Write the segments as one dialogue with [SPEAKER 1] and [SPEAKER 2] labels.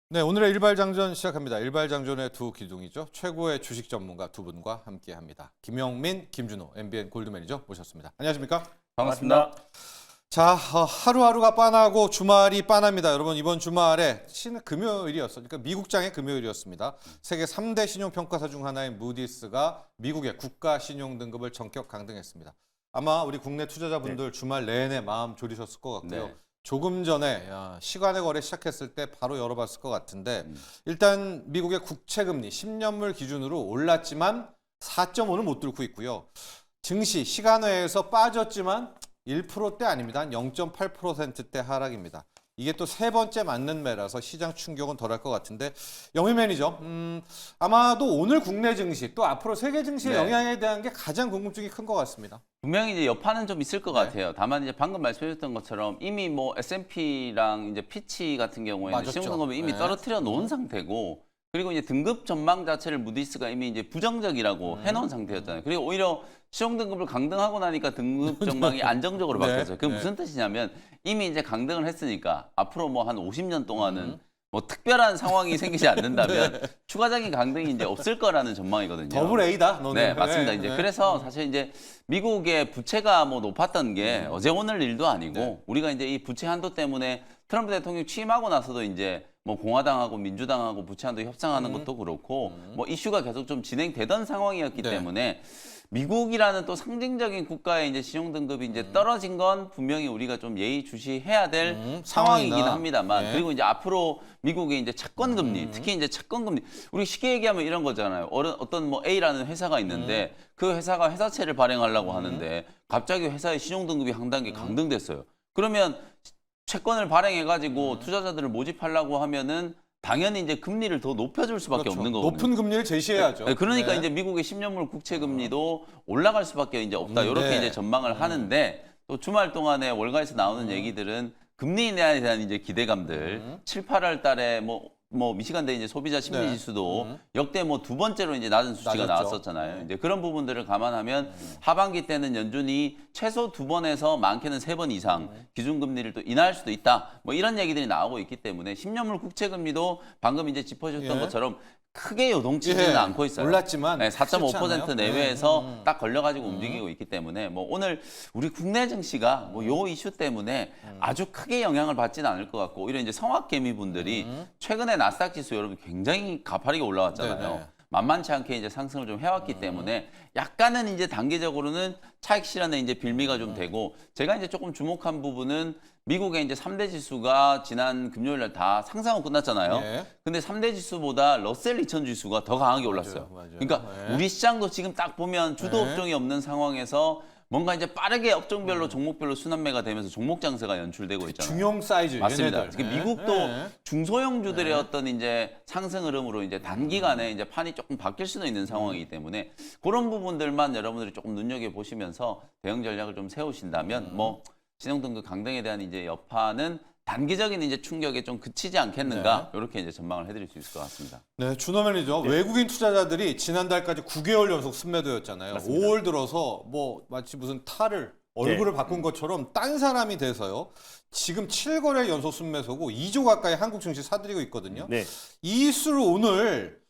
[SPEAKER 1] 네, 오늘의 일발장전 시작합니다. 일발장전의 두 기둥이죠. 최고의 주식 전문가 두 분과 함께합니다. 김영민, 김준호, MBN 골드매니저 모셨습니다. 안녕하십니까?
[SPEAKER 2] 반갑습니다.
[SPEAKER 1] 자, 하루하루가 빤하고 주말이 빤합니다. 여러분, 이번 주말에 금요일이었어요. 그러니까 미국장의 금요일이었습니다. 세계 3대 신용평가사 중 하나인 무디스가 미국의 국가 신용 등급을 전격 강등했습니다. 아마 우리 국내 투자자분들 주말 내내 마음 졸이셨을 것 같고요.
[SPEAKER 2] 네.
[SPEAKER 1] 조금 전에 시간의 거래 시작했을 때 바로 열어봤을 것 같은데 일단 미국의 국채금리 10년물 기준으로 올랐지만 4.5는 못 뚫고 있고요. 증시 시간외에서 빠졌지만 1%대 아닙니다. 한 0.8%대 하락입니다. 이게 또 세 번째 맞는 매라서 시장 충격은 덜할 것 같은데 영민 매니저, 아마도 오늘 국내 증시 또 앞으로 세계 증시의
[SPEAKER 2] 네.
[SPEAKER 1] 영향에 대한 게 가장 궁금증이 큰 것 같습니다.
[SPEAKER 2] 분명히 이제 여파는 좀 있을 것
[SPEAKER 1] 네.
[SPEAKER 2] 같아요. 다만 이제 방금 말씀해주셨던 것처럼 이미 뭐 S&P랑 이제 피치 같은 경우에는
[SPEAKER 1] 맞았죠.
[SPEAKER 2] 신용등급을 이미
[SPEAKER 1] 네.
[SPEAKER 2] 떨어뜨려 놓은 상태고, 그리고 이제 등급 전망 자체를 무디스가 이미 이제 부정적이라고 해놓은 상태였잖아요. 그리고 오히려 신용등급을 강등하고 나니까 등급 전망이 안정적으로
[SPEAKER 1] 네.
[SPEAKER 2] 바뀌었어요. 그게
[SPEAKER 1] 네.
[SPEAKER 2] 무슨 뜻이냐면 이미 이제 강등을 했으니까 앞으로 뭐 한 50년 동안은 뭐 특별한 상황이 생기지 않는다면 추가적인 강등이 이제 없을 거라는 전망이거든요.
[SPEAKER 1] 더블 A다, 너네.
[SPEAKER 2] 네, 맞습니다. 이제 그래서 사실 이제 미국의 부채가 뭐 높았던 게 어제 오늘 일도 아니고
[SPEAKER 1] 네.
[SPEAKER 2] 우리가 이제 이 부채 한도 때문에 트럼프 대통령 취임하고 나서도 이제 뭐 공화당하고 민주당하고 부채 한도 협상하는 것도 그렇고 뭐 이슈가 계속 좀 진행되던 상황이었기
[SPEAKER 1] 네.
[SPEAKER 2] 때문에 미국이라는 또 상징적인 국가의 이제 신용 등급이 이제 떨어진 건 분명히 우리가 좀 예의주시해야 될 상황이긴
[SPEAKER 1] 상황이다.
[SPEAKER 2] 합니다만,
[SPEAKER 1] 네.
[SPEAKER 2] 그리고 이제 앞으로 미국의 이제 채권 금리, 특히 이제 채권 금리, 우리 쉽게 얘기하면 이런 거잖아요. 어떤 뭐 A라는 회사가 있는데 그 회사가 회사채를 발행하려고 하는데 갑자기 회사의 신용 등급이 한 단계 강등됐어요. 그러면 채권을 발행해가지고 투자자들을 모집하려고 하면은 당연히 이제 금리를 더 높여줄 수밖에
[SPEAKER 1] 그렇죠.
[SPEAKER 2] 없는 거거든요.
[SPEAKER 1] 높은 금리를 제시해야죠.
[SPEAKER 2] 네, 그러니까
[SPEAKER 1] 네.
[SPEAKER 2] 이제 미국의 10년물 국채 금리도 올라갈 수밖에 이제 없다.
[SPEAKER 1] 없는데.
[SPEAKER 2] 이렇게 이제 전망을 하는데, 또 주말 동안에 월가에서 나오는 얘기들은 금리 인하에 대한 이제 기대감들, 7, 8월 달에 뭐 미시간대 이제 소비자 심리
[SPEAKER 1] 네.
[SPEAKER 2] 지수도 역대 뭐 두 번째로 이제 낮은 수치가
[SPEAKER 1] 낮았죠.
[SPEAKER 2] 나왔었잖아요. 이제 그런 부분들을 감안하면 하반기 때는 연준이 최소 2번에서 많게는 3번 이상 기준금리를 또 인하할 수도 있다. 뭐 이런 얘기들이 나오고 있기 때문에 10년물 국채 금리도 방금 이제 짚어주셨던
[SPEAKER 1] 예.
[SPEAKER 2] 것처럼 크게 요동치지는
[SPEAKER 1] 예,
[SPEAKER 2] 않고 있어요.
[SPEAKER 1] 올랐지만
[SPEAKER 2] 네,
[SPEAKER 1] 크지
[SPEAKER 2] 4.5%
[SPEAKER 1] 않아요?
[SPEAKER 2] 내외에서 딱 걸려가지고 움직이고 있기 때문에 뭐 오늘 우리 국내 증시가 뭐 요 이슈 때문에 아주 크게 영향을 받지는 않을 것 같고, 오히려 이제 성악개미분들이 최근에 나스닥 지수 여러분 굉장히 가파르게 올라왔잖아요.
[SPEAKER 1] 네네.
[SPEAKER 2] 만만치 않게 이제 상승을 좀 해왔기 때문에 약간은 이제 단기적으로는 차익 실현에 이제 빌미가 좀 되고, 제가 이제 조금 주목한 부분은 미국의 이제 3대 지수가 지난 금요일 날 다 상승하고 끝났잖아요.
[SPEAKER 1] 예.
[SPEAKER 2] 근데 3대 지수보다 러셀 2000 지수가 더 강하게 올랐어요.
[SPEAKER 1] 맞아요.
[SPEAKER 2] 그러니까
[SPEAKER 1] 예.
[SPEAKER 2] 우리 시장도 지금 딱 보면 주도
[SPEAKER 1] 네.
[SPEAKER 2] 업종이 없는 상황에서 뭔가 이제 빠르게 업종별로 종목별로 순환매가 되면서 종목 장세가 연출되고 있잖아요.
[SPEAKER 1] 중용 사이즈
[SPEAKER 2] 맞습니다.
[SPEAKER 1] 얘네들.
[SPEAKER 2] 특히
[SPEAKER 1] 예.
[SPEAKER 2] 미국도
[SPEAKER 1] 예.
[SPEAKER 2] 중소형주들의 어떤 이제 상승 흐름으로 이제 단기간에 이제 판이 조금 바뀔 수도 있는 상황이기 때문에 그런 부분들만 여러분들이 조금 눈여겨 보시면서 대응 전략을 좀 세우신다면 뭐 신용등급 강등에 대한 이제 여파는 단기적인 이제 충격에 좀 그치지 않겠는가, 이렇게 이제 전망을 해드릴 수 있을 것 같습니다.
[SPEAKER 1] 네, 준호 매니저. 외국인 투자자들이 지난달까지 9개월 연속 순매도였잖아요.
[SPEAKER 3] 맞습니다.
[SPEAKER 1] 5월 들어서 뭐 마치 무슨 얼굴을 바꾼 것처럼 딴 사람이 돼서요. 지금 7거래 연속 순매수고 2조 가까이 한국 증시 사들이고 있거든요.
[SPEAKER 3] 네.
[SPEAKER 1] 이 수를 오늘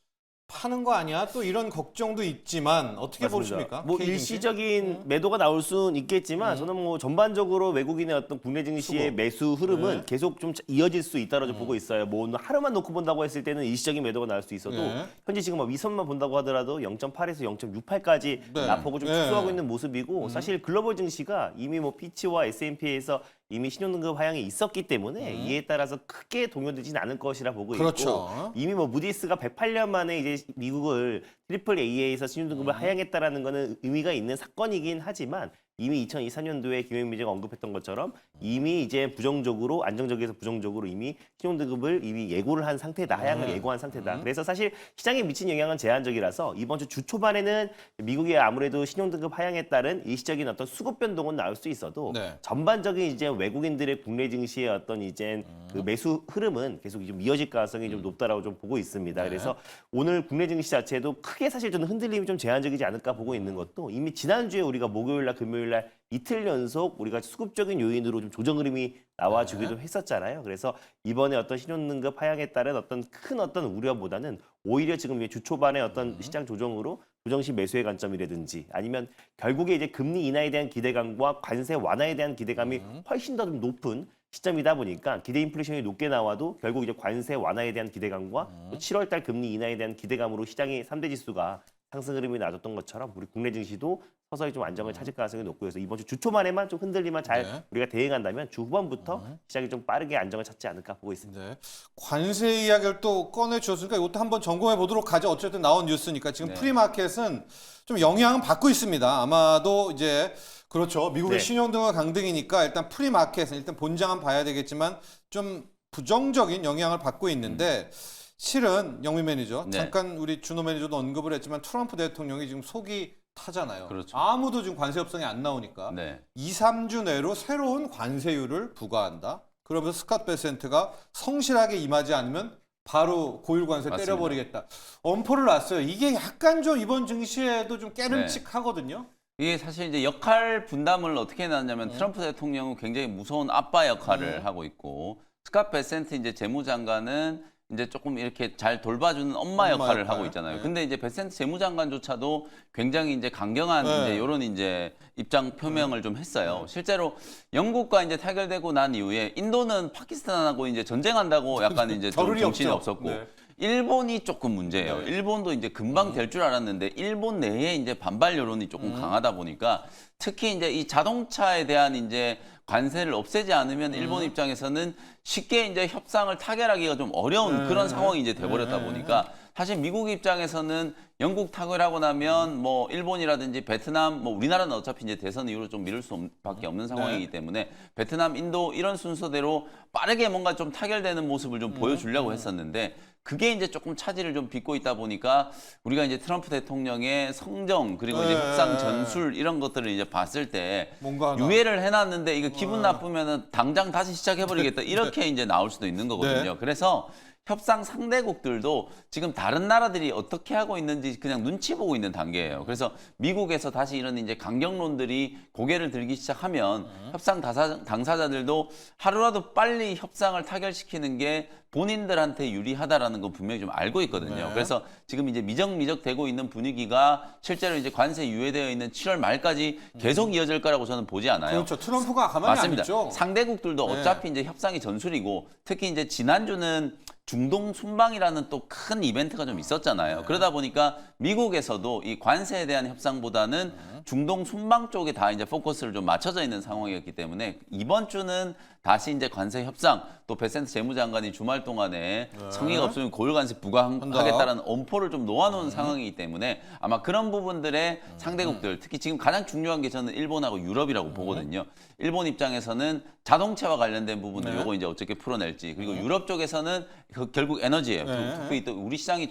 [SPEAKER 1] 파는 거 아니야? 또 이런 걱정도 있지만 어떻게
[SPEAKER 3] 맞습니다.
[SPEAKER 1] 보십니까?
[SPEAKER 3] 뭐
[SPEAKER 1] K증시?
[SPEAKER 3] 일시적인 매도가 나올 수는 있겠지만 저는 뭐 전반적으로 외국인의 어떤 국내 증시의
[SPEAKER 1] 수급.
[SPEAKER 3] 매수 흐름은
[SPEAKER 1] 네.
[SPEAKER 3] 계속 좀 이어질 수 있다고 보고 있어요. 뭐 오늘 하루만 놓고 본다고 했을 때는 일시적인 매도가 나올 수 있어도
[SPEAKER 1] 네.
[SPEAKER 3] 현재 지금 뭐 위선만 본다고 하더라도 0.8에서 0.68까지
[SPEAKER 1] 네.
[SPEAKER 3] 낙폭을 좀
[SPEAKER 1] 네.
[SPEAKER 3] 축소하고 있는 모습이고, 사실 글로벌 증시가 이미 뭐 피치와 S&P에서 이미 신용등급 하향이 있었기 때문에 이에 따라서 크게 동요되지는 않을 것이라 보고
[SPEAKER 1] 그렇죠.
[SPEAKER 3] 있고, 이미 뭐 무디스가 108년 만에 이제 미국을 트리플 A에서 신용등급을 하향했다라는 거는 의미가 있는 사건이긴 하지만, 이미 2024년도에 김영민지가 언급했던 것처럼 이미 이제 부정적으로, 안정적에서 부정적으로 이미 신용등급을 이미 예고를 한 상태다. 하향을 예고한 상태다. 그래서 사실 시장에 미친 영향은 제한적이라서 이번 주 초반에는 미국의 아무래도 신용등급 하향에 따른 일시적인 어떤 수급 변동은 나올 수 있어도
[SPEAKER 1] 네.
[SPEAKER 3] 전반적인 이제 외국인들의 국내 증시의 어떤 이제 그 매수 흐름은 계속 좀 이어질 가능성이 좀 높다라고 좀 보고 있습니다. 그래서 오늘 국내 증시 자체도 크게 사실 저는 흔들림이 좀 제한적이지 않을까 보고 있는 것도, 이미 지난주에 우리가 목요일날 금요일 금요일 날 이틀 연속 우리가 수급적인 요인으로 좀 조정 흐름이 나와주기도 했었잖아요. 그래서 이번에 어떤 신용등급 하향에 따른 어떤 큰 어떤 우려보다는 오히려 지금 주 초반에 어떤 시장 조정으로 조정시 매수의 관점이라든지 아니면 결국에 이제 금리 인하에 대한 기대감과 관세 완화에 대한 기대감이 훨씬 더 좀 높은 시점이다 보니까 기대 인플레이션이 높게 나와도 결국 이제 관세 완화에 대한 기대감과 또 7월 달 금리 인하에 대한 기대감으로 시장의 3대 지수가 상승 흐름이 나왔던 것처럼 우리 국내 증시도 서서히 좀 안정을 찾을 가능성이 높고 해서 이번 주 초반에만 좀 흔들리면 잘
[SPEAKER 1] 네.
[SPEAKER 3] 우리가 대응한다면 주 후반부터 시장이 좀 빠르게 안정을 찾지 않을까 보고 있습니다.
[SPEAKER 1] 네. 관세 이야기를 또 꺼내 주셨으니까 이것도 한번 점검해 보도록 하죠. 어쨌든 나온 뉴스니까 지금
[SPEAKER 2] 네.
[SPEAKER 1] 프리마켓은 좀 영향은 받고 있습니다. 아마도 이제 그렇죠. 미국의
[SPEAKER 3] 네.
[SPEAKER 1] 신용등급 강등이니까 일단 프리마켓은 일단 본장은 봐야 되겠지만 좀 부정적인 영향을 받고 있는데 실은 영민 매니저
[SPEAKER 2] 네.
[SPEAKER 1] 잠깐 우리 준호 매니저도 언급을 했지만 트럼프 대통령이 지금 속이 타잖아요.
[SPEAKER 2] 그렇죠.
[SPEAKER 1] 아무도 지금 관세 협상이 안 나오니까
[SPEAKER 2] 네.
[SPEAKER 1] 2, 3주 내로 새로운 관세율을 부과한다. 그러면서 스캇 베센트가 성실하게 임하지 않으면 바로 고율 관세
[SPEAKER 2] 맞습니다.
[SPEAKER 1] 때려버리겠다. 엄포를 놨어요. 이게 약간 좀 이번 증시에도 좀 깨름칙하거든요.
[SPEAKER 2] 이게 사실 이제 역할 분담을 어떻게 해놨냐면 트럼프 대통령은 굉장히 무서운 아빠 역할을 하고 있고 스캇 베센트 이제 재무장관은 이제 조금 이렇게 잘 돌봐주는 엄마 역할을
[SPEAKER 1] 역할.
[SPEAKER 2] 하고 있잖아요.
[SPEAKER 1] 네.
[SPEAKER 2] 근데 이제 베센트 재무장관조차도 굉장히 이제 강경한
[SPEAKER 1] 네.
[SPEAKER 2] 이제 이런 이제 입장 표명을 좀 했어요. 실제로 영국과 이제 타결되고 난 이후에 인도는 파키스탄하고 이제 전쟁한다고 약간 이제 좀
[SPEAKER 1] 겨를이
[SPEAKER 2] 정신이
[SPEAKER 1] 없죠.
[SPEAKER 2] 없었고
[SPEAKER 1] 네.
[SPEAKER 2] 일본이 조금 문제예요.
[SPEAKER 1] 네.
[SPEAKER 2] 일본도 이제 금방 될 줄 알았는데 일본 내에 이제 반발 여론이 조금 강하다 보니까 특히 이제 이 자동차에 대한 이제 관세를 없애지 않으면 일본 입장에서는 쉽게 이제 협상을 타결하기가 좀 어려운
[SPEAKER 1] 네.
[SPEAKER 2] 그런 상황이 이제 돼버렸다
[SPEAKER 1] 네.
[SPEAKER 2] 보니까 사실 미국 입장에서는 영국 타결하고 나면 뭐 일본이라든지 베트남 뭐 우리나라는 어차피 이제 대선 이후로 좀 미룰 수밖에 없는 상황이기 때문에 베트남, 인도 이런 순서대로 빠르게 뭔가 좀 타결되는 모습을 좀 보여주려고 했었는데 그게 이제 조금 차질을 좀 빚고 있다 보니까 우리가 이제 트럼프 대통령의 성정 그리고 이제
[SPEAKER 1] 네.
[SPEAKER 2] 협상 전술 이런 것들을 이제 봤을 때
[SPEAKER 1] 뭔가 하나.
[SPEAKER 2] 유예를 해놨는데 이거 기분 나쁘면은 당장 다시 시작해버리겠다 이렇게 이제 나올 수도 있는 거거든요.
[SPEAKER 1] 네.
[SPEAKER 2] 그래서 협상 상대국들도 지금 다른 나라들이 어떻게 하고 있는지 그냥 눈치 보고 있는 단계예요. 그래서 미국에서 다시 이런 이제 강경론들이 고개를 들기 시작하면 협상 당사자들도 하루라도 빨리 협상을 타결시키는 게 본인들한테 유리하다라는 건 분명히 좀 알고 있거든요.
[SPEAKER 1] 네.
[SPEAKER 2] 그래서 지금 이제 미적미적 되고 있는 분위기가 실제로 이제 관세 유예되어 있는 7월 말까지 계속 이어질 거라고 저는 보지 않아요.
[SPEAKER 1] 그렇죠. 트럼프가 가만히
[SPEAKER 2] 맞습니다.
[SPEAKER 1] 안 있죠.
[SPEAKER 2] 상대국들도
[SPEAKER 1] 네.
[SPEAKER 2] 어차피 이제 협상이 전술이고 특히 이제 지난주는 중동 순방이라는 또 큰 이벤트가 좀 있었잖아요. 그러다 보니까 미국에서도 이 관세에 대한 협상보다는 중동 순방 쪽에 다 이제 포커스를 좀 맞춰져 있는 상황이었기 때문에 이번 주는 다시 이제 관세 협상 또 베센트 재무장관이 주말 동안에 성의가 없으면 고율 관세 부과하겠다라는 엄포를 좀 놓아놓은 상황이기 때문에 아마 그런 부분들의 상대국들 특히 지금 가장 중요한 게 저는 일본하고 유럽이라고 보거든요. 일본 입장에서는 자동차와 관련된 부분들
[SPEAKER 1] 네.
[SPEAKER 2] 요거 이제 어떻게 풀어낼지 그리고 유럽 쪽에서는 결국 에너지예요.
[SPEAKER 1] 네.
[SPEAKER 2] 특히 또 우리 시장이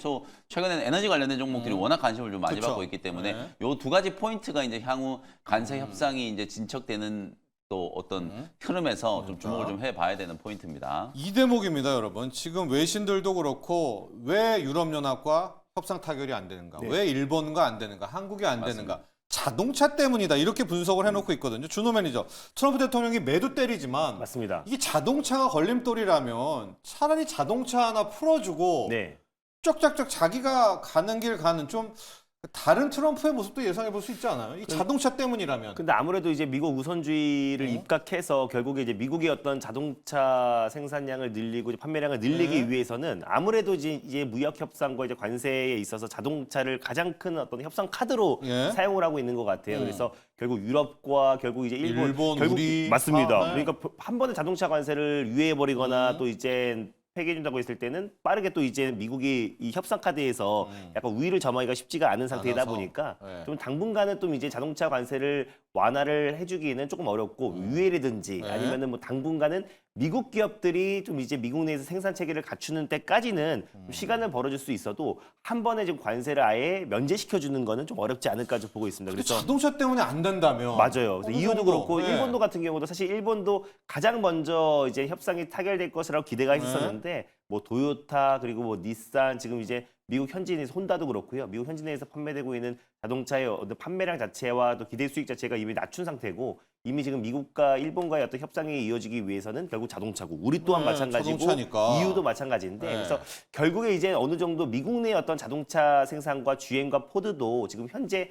[SPEAKER 2] 최근에는 에너지 관련된 종목들이 워낙 관심을 좀 많이
[SPEAKER 1] 그쵸.
[SPEAKER 2] 받고 있기 때문에
[SPEAKER 1] 네.
[SPEAKER 2] 요 두 가지 포인트가 이제 향후 관세 협상이 이제 진척되는 또 어떤 흐름에서 좀 주목을 좀 해봐야 되는 포인트입니다.
[SPEAKER 1] 이 대목입니다, 여러분. 지금 외신들도 그렇고 왜 유럽연합과 협상 타결이 안 되는가?
[SPEAKER 3] 네.
[SPEAKER 1] 왜 일본과 안 되는가? 한국이 안
[SPEAKER 2] 맞습니다.
[SPEAKER 1] 되는가? 자동차 때문이다. 이렇게 분석을 해놓고 있거든요. 준호 매니저. 트럼프 대통령이 매도 때리지만
[SPEAKER 3] 맞습니다.
[SPEAKER 1] 이게 자동차가 걸림돌이라면 차라리 자동차 하나 풀어주고
[SPEAKER 3] 네.
[SPEAKER 1] 쩍쩍쩍 자기가 가는 길 가는 좀 다른 트럼프의 모습도 예상해 볼 수 있지 않아요? 이 자동차 때문이라면.
[SPEAKER 3] 근데 아무래도 이제 미국 우선주의를 입각해서 결국에 이제 미국의 어떤 자동차 생산량을 늘리고 이제 판매량을 늘리기
[SPEAKER 1] 네.
[SPEAKER 3] 위해서는 아무래도 이제 무역 협상과 이제 관세에 있어서 자동차를 가장 큰 어떤 협상 카드로
[SPEAKER 1] 예.
[SPEAKER 3] 사용을 하고 있는 것 같아요. 그래서 결국 유럽과 결국 이제 일본, 결국
[SPEAKER 1] 우리
[SPEAKER 3] 맞습니다.
[SPEAKER 1] 다, 네.
[SPEAKER 3] 그러니까 한 번에 자동차 관세를 유예해 버리거나 또 이제 폐기해준다고 했을 때는 빠르게 또 이제 미국이 이 협상 카드에서 약간 우위를 점하기가 쉽지가 않은 상태이다
[SPEAKER 1] 않아서.
[SPEAKER 3] 보니까
[SPEAKER 1] 네.
[SPEAKER 3] 좀 당분간은 좀 이제 자동차 관세를 완화를 해주기에는 조금 어렵고 유예라든지
[SPEAKER 1] 네.
[SPEAKER 3] 아니면은 뭐 당분간은 미국 기업들이 좀 이제 미국 내에서 생산 체계를 갖추는 때까지는 좀 시간을 벌어줄 수 있어도 한 번에 지금 관세를 아예 면제시켜 주는 거는 좀 어렵지 않을까 좀 보고 있습니다.
[SPEAKER 1] 근데
[SPEAKER 3] 그래서
[SPEAKER 1] 자동차 때문에 안 된다면
[SPEAKER 3] 맞아요. 그래서
[SPEAKER 1] 어느
[SPEAKER 3] 이유도
[SPEAKER 1] 정도,
[SPEAKER 3] 그렇고
[SPEAKER 1] 네.
[SPEAKER 3] 일본도 같은 경우도 사실 일본도 가장 먼저 이제 협상이 타결될 것이라고 기대가 있었는데 뭐 도요타 그리고 뭐 닛산 지금 이제 미국 현지인에서 혼다도 그렇고요. 미국 현지 내에서 판매되고 있는 자동차의 어떤 판매량 자체와 또 기대 수익 자체가 이미 낮춘 상태고 이미 지금 미국과 일본과의 어떤 협상이 이어지기 위해서는 결국 자동차고 우리 또한
[SPEAKER 1] 네,
[SPEAKER 3] 마찬가지고
[SPEAKER 1] 자동차니까.
[SPEAKER 3] EU도 마찬가지인데
[SPEAKER 1] 네.
[SPEAKER 3] 그래서 결국에 이제 어느 정도 미국 내 어떤 자동차 생산과 GM과 포드도 지금 현재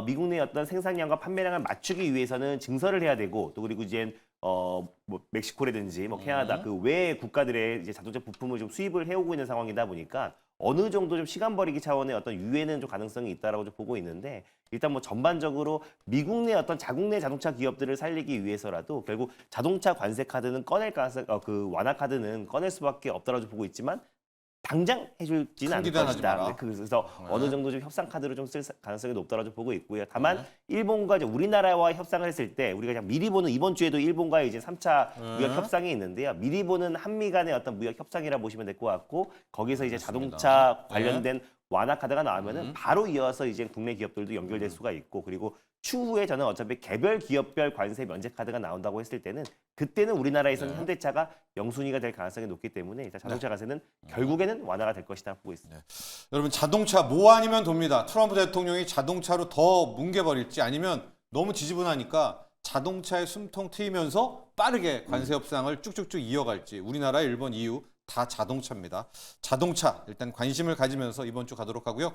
[SPEAKER 3] 미국 내 어떤 생산량과 판매량을 맞추기 위해서는 증설을 해야 되고 또 그리고 이제 뭐 멕시코라든지 뭐 캐나다 그 외 국가들의 이제 자동차 부품을 좀 수입을 해오고 있는 상황이다 보니까 어느 정도 좀 시간 벌이기 차원의 어떤 유예는 좀 가능성이 있다라고 좀 보고 있는데 일단 뭐 전반적으로 미국 내 어떤 자국 내 자동차 기업들을 살리기 위해서라도 결국 자동차 관세 카드는 꺼낼 가능성 그 완화 카드는 꺼낼 수밖에 없다라고 보고 있지만 당장 해줄지는 않을
[SPEAKER 1] 기대하지 마라.
[SPEAKER 3] 것이다. 그래서
[SPEAKER 1] 네.
[SPEAKER 3] 어느 정도 좀 협상 카드로 좀 쓸 가능성이 높다라고 보고 있고요. 다만 일본과 이제 우리나라와 협상을 했을 때 우리가 그냥 미리 보는 이번 주에도 일본과의 이제 3차 무역 협상이 있는데요. 미리 보는 한미 간의 어떤 무역 협상이라 보시면 될 것 같고 거기서 이제
[SPEAKER 1] 그렇습니다.
[SPEAKER 3] 자동차 관련된 완화 카드가 나오면은 바로 이어서 이제 국내 기업들도 연결될 수가 있고 그리고 추후에 저는 어차피 개별 기업별 관세 면제 카드가 나온다고 했을 때는 그때는 우리나라에서는 현대차가 영순위가 될 가능성이 높기 때문에 일단 자동차 관세는 결국에는 완화가 될 것이다 보고 있습니다.
[SPEAKER 1] 여러분 자동차 뭐 아니면 돕니다. 트럼프 대통령이 자동차로 더 뭉개버릴지 아니면 너무 지지분하니까 자동차에 숨통 트이면서 빠르게 관세 협상을 쭉쭉쭉 이어갈지 우리나라, 일본, EU 다 자동차입니다. 자동차 일단 관심을 가지면서 이번 주 가도록 하고요.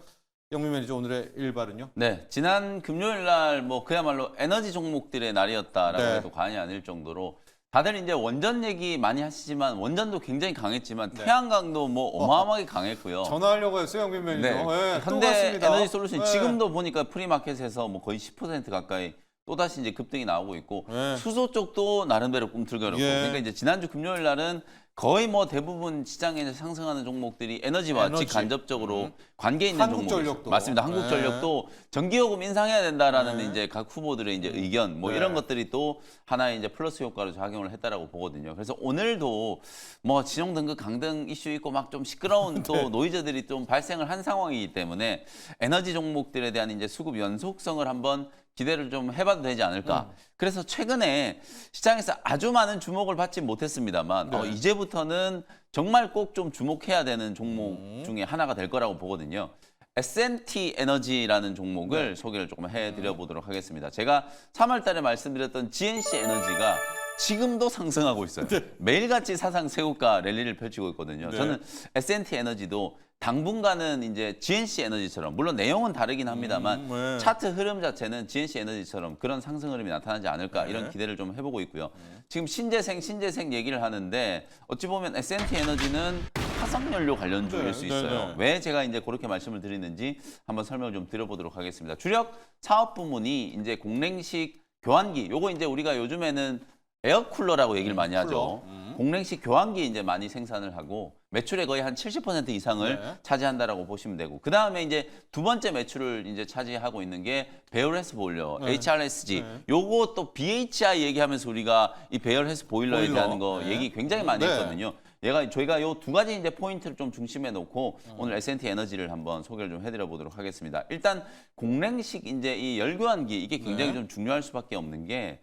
[SPEAKER 1] 영민 매니저 오늘의 일발은요?
[SPEAKER 2] 네, 지난 금요일 날 뭐 그야말로 에너지 종목들의 날이었다라고
[SPEAKER 1] 네.
[SPEAKER 2] 해도 과언이 아닐 정도로 다들 이제 원전 얘기 많이 하시지만 원전도 굉장히 강했지만
[SPEAKER 1] 네.
[SPEAKER 2] 태양광도 뭐 어마어마하게 강했고요.
[SPEAKER 1] 전화하려고 했어요, 영민 매니저.
[SPEAKER 2] 네.
[SPEAKER 1] 네, 또
[SPEAKER 2] 현대
[SPEAKER 1] 갔습니다.
[SPEAKER 2] 에너지 솔루션
[SPEAKER 1] 네.
[SPEAKER 2] 지금도 보니까 프리마켓에서 뭐 거의 10% 가까이 또다시 이제 급등이 나오고 있고
[SPEAKER 1] 네.
[SPEAKER 2] 수소 쪽도 나름대로 꿈틀거렸고
[SPEAKER 1] 예.
[SPEAKER 2] 그러니까 이제 지난주 금요일 날은 거의 뭐 대부분 시장에 상승하는 종목들이 에너지와
[SPEAKER 1] 에너지.
[SPEAKER 2] 직간접적으로 관계 있는
[SPEAKER 1] 한국전력도.
[SPEAKER 2] 종목이 맞습니다. 한국전력도 전기요금 인상해야 된다라는 이제 각 후보들의 이제 의견 뭐
[SPEAKER 1] 네.
[SPEAKER 2] 이런 것들이 또 하나의 이제 플러스 효과로 작용을 했다라고 보거든요. 그래서 오늘도 뭐 지정 등급 강등 이슈 있고 막 좀 시끄러운 또 노이즈들이 좀 발생을 한 상황이기 때문에 에너지 종목들에 대한 이제 수급 연속성을 한번 기대를 좀 해봐도 되지 않을까. 그래서 최근에 시장에서 아주 많은 주목을 받지 못했습니다만
[SPEAKER 1] 네.
[SPEAKER 2] 이제부터는 정말 꼭 좀 주목해야 되는 종목 중에 하나가 될 거라고 보거든요. S&T 에너지라는 종목을 소개를 조금 해드려 보도록 하겠습니다. 제가 3월 달에 말씀드렸던 GNC 에너지가 지금도 상승하고 있어요. 매일같이 사상 최고가 랠리를 펼치고 있거든요.
[SPEAKER 1] 네.
[SPEAKER 2] 저는 S&T 에너지도 당분간은 이제 GNC 에너지처럼 물론 내용은 다르긴 합니다만
[SPEAKER 1] 네.
[SPEAKER 2] 차트 흐름 자체는 GNC 에너지처럼 그런 상승 흐름이 나타나지 않을까
[SPEAKER 1] 네.
[SPEAKER 2] 이런 기대를 좀 해보고 있고요. 지금 신재생 얘기를 하는데 어찌 보면 S&T 에너지는 화석연료 관련주일
[SPEAKER 1] 네,
[SPEAKER 2] 수
[SPEAKER 1] 네,
[SPEAKER 2] 있어요.
[SPEAKER 1] 네.
[SPEAKER 2] 왜 제가 이제 그렇게 말씀을 드리는지 한번 설명을 좀 드려보도록 하겠습니다. 주력 사업 부문이 이제 공랭식 교환기, 요거 이제 우리가 요즘에는 에어쿨러라고 얘기를 많이 하죠. 공랭식 교환기 이제 많이 생산을 하고 매출의 거의 한 70% 이상을
[SPEAKER 1] 네.
[SPEAKER 2] 차지한다라고 보시면 되고 그 다음에 이제 두 번째 매출을 이제 차지하고 있는 게 배열해스 보일러,
[SPEAKER 1] 네.
[SPEAKER 2] HRSG.
[SPEAKER 1] 네.
[SPEAKER 2] 요거 또 BHI 얘기하면서 우리가 이 배열해스 보일러에
[SPEAKER 1] 보일러.
[SPEAKER 2] 대한 거
[SPEAKER 1] 네.
[SPEAKER 2] 얘기 굉장히 많이
[SPEAKER 1] 네.
[SPEAKER 2] 했거든요. 저희가 요 두 가지 이제 포인트를 좀 중심에 놓고 오늘 S&T 에너지를 한번 소개를 좀 해드려 보도록 하겠습니다. 일단 공랭식 이제 이 열교환기 이게 굉장히
[SPEAKER 1] 네.
[SPEAKER 2] 좀 중요할 수밖에 없는 게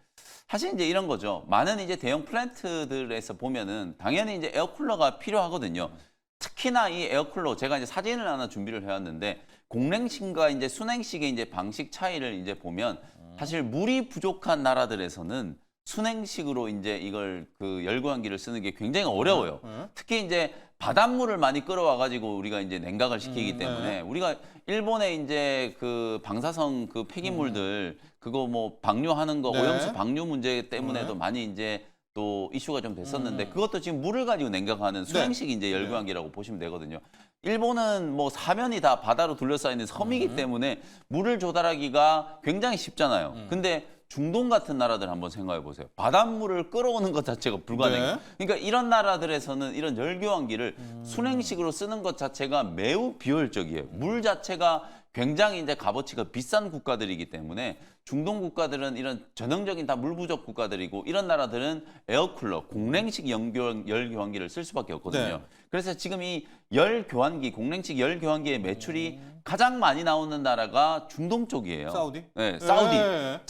[SPEAKER 2] 사실 이제 이런 거죠. 많은 이제 대형 플랜트들에서 보면은 당연히 이제 에어쿨러가 필요하거든요. 특히나 이 에어쿨러 제가 이제 사진을 하나 준비를 해왔는데 공랭식과 이제 순행식의 이제 방식 차이를 이제 보면 사실 물이 부족한 나라들에서는 순행식으로 이제 이걸 그 열교환기를 쓰는 게 굉장히 어려워요. 특히 이제 바닷물을 많이 끌어와 가지고 우리가 이제 냉각을 시키기 때문에 우리가 일본의 이제 그 방사성 그 폐기물들 그거 뭐 방류하는 거
[SPEAKER 1] 네.
[SPEAKER 2] 오염수 방류 문제 때문에도 많이 이제 또 이슈가 좀 됐었는데 그것도 지금 물을 가지고 냉각하는 순행식 이제 열교환기라고 보시면 되거든요. 일본은 뭐 사면이 다 바다로 둘러싸여 있는 섬이기 때문에 물을 조달하기가 굉장히 쉽잖아요. 근데 중동 같은 나라들 한번 생각해 보세요. 바닷물을 끌어오는 것 자체가 불가능해요.
[SPEAKER 1] 네.
[SPEAKER 2] 그러니까 이런 나라들에서는 이런 열교환기를 순행식으로 쓰는 것 자체가 매우 비효율적이에요. 물 자체가 굉장히 이제 값어치가 비싼 국가들이기 때문에 중동 국가들은 이런 전형적인 다 물 부족 국가들이고 이런 나라들은 에어쿨러, 공랭식 열교환기를 쓸 수밖에 없거든요.
[SPEAKER 1] 네.
[SPEAKER 2] 그래서 지금 이 열 교환기, 공랭식 열 교환기의 매출이 가장 많이 나오는 나라가 중동 쪽이에요.
[SPEAKER 1] 사우디?
[SPEAKER 2] 네, 사우디.
[SPEAKER 1] 예.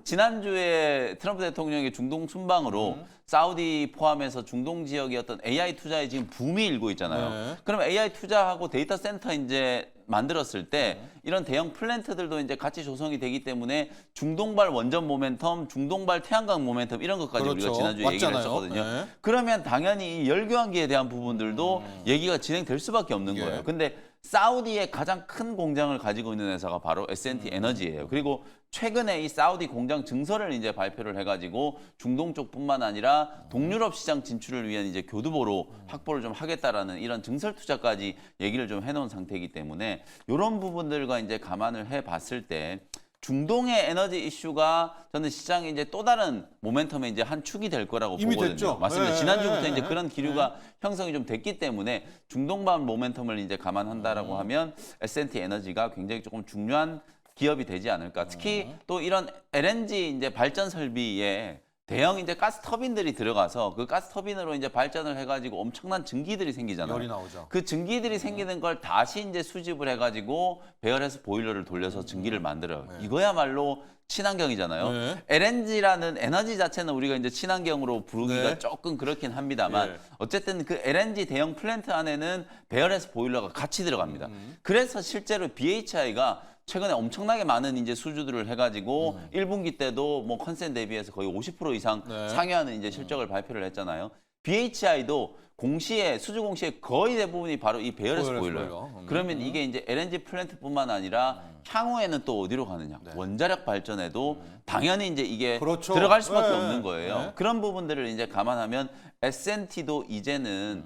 [SPEAKER 2] 지난주에 트럼프 대통령의 중동 순방으로 사우디 포함해서 중동 지역의 어떤 AI 투자에 지금 붐이 일고 있잖아요.
[SPEAKER 1] 네.
[SPEAKER 2] 그럼 AI 투자하고 데이터 센터 이제 만들었을 때 이런 대형 플랜트들도 이제 같이 조성이 되기 때문에 중동발 원전 모멘텀, 중동발 태양광 모멘텀 이런 것까지
[SPEAKER 1] 그렇죠.
[SPEAKER 2] 우리가 지난주에 얘기를
[SPEAKER 1] 왔잖아요.
[SPEAKER 2] 했었거든요.
[SPEAKER 1] 네.
[SPEAKER 2] 그러면 당연히 이 열교환기에 대한 부분들도 얘기가 진행될 수밖에 없는
[SPEAKER 1] 예.
[SPEAKER 2] 거예요. 근데 사우디의 가장 큰 공장을 가지고 있는 회사가 바로 S&T 에너지예요. 그리고 최근에 이 사우디 공장 증설을 이제 발표를 해가지고 중동 쪽뿐만 아니라 동유럽 시장 진출을 위한 이제 교두보로 확보를 좀 하겠다라는 이런 증설 투자까지 얘기를 좀 해놓은 상태이기 때문에 이런 부분들과 이제 감안을 해봤을 때 중동의 에너지 이슈가 저는 시장에 이제 또 다른 모멘텀의 이제 한 축이 될 거라고
[SPEAKER 1] 이미
[SPEAKER 2] 보거든요.
[SPEAKER 1] 됐죠.
[SPEAKER 2] 맞습니다.
[SPEAKER 1] 예,
[SPEAKER 2] 지난주부터
[SPEAKER 1] 예,
[SPEAKER 2] 이제
[SPEAKER 1] 예.
[SPEAKER 2] 그런 기류가 형성이 좀 됐기 때문에 중동반 모멘텀을 이제 감안한다라고 하면 S&T 에너지가 굉장히 조금 중요한 기업이 되지 않을까. 특히 또 이런 LNG 이제 발전 설비에 대형 이제 가스 터빈들이 들어가서 그 가스 터빈으로 이제 발전을 해가지고 엄청난 증기들이 생기잖아요.
[SPEAKER 1] 열이 나오죠.
[SPEAKER 2] 그 증기들이 생기는 걸 다시 이제 수집을 해가지고 배열해서 보일러를 돌려서 증기를 만들어요. 이거야말로 친환경이잖아요.
[SPEAKER 1] 네.
[SPEAKER 2] LNG라는 에너지 자체는 우리가 이제 친환경으로 부르기가
[SPEAKER 1] 네.
[SPEAKER 2] 조금 그렇긴 합니다만
[SPEAKER 1] 예.
[SPEAKER 2] 어쨌든 그 LNG 대형 플랜트 안에는 배열해서 보일러가 같이 들어갑니다. 그래서 실제로 BHI가 최근에 엄청나게 많은 이제 수주들을 해가지고 1분기 때도 뭐 컨센 대비해서 거의 50% 이상
[SPEAKER 1] 네.
[SPEAKER 2] 상회하는 이제 실적을 발표를 했잖아요. BHI도 공시에 수주 공시에 거의 대부분이 바로 이 배열에서
[SPEAKER 1] 보일러에서
[SPEAKER 2] 보일러예요.
[SPEAKER 1] 보일러.
[SPEAKER 2] 그러면 이게 이제 LNG 플랜트뿐만 아니라 향후에는 또 어디로 가느냐? 원자력 발전에도 당연히 이제 이게
[SPEAKER 1] 그렇죠.
[SPEAKER 2] 들어갈 수밖에
[SPEAKER 1] 네.
[SPEAKER 2] 없는 거예요.
[SPEAKER 1] 네.
[SPEAKER 2] 그런 부분들을 이제 감안하면 S&T도 이제는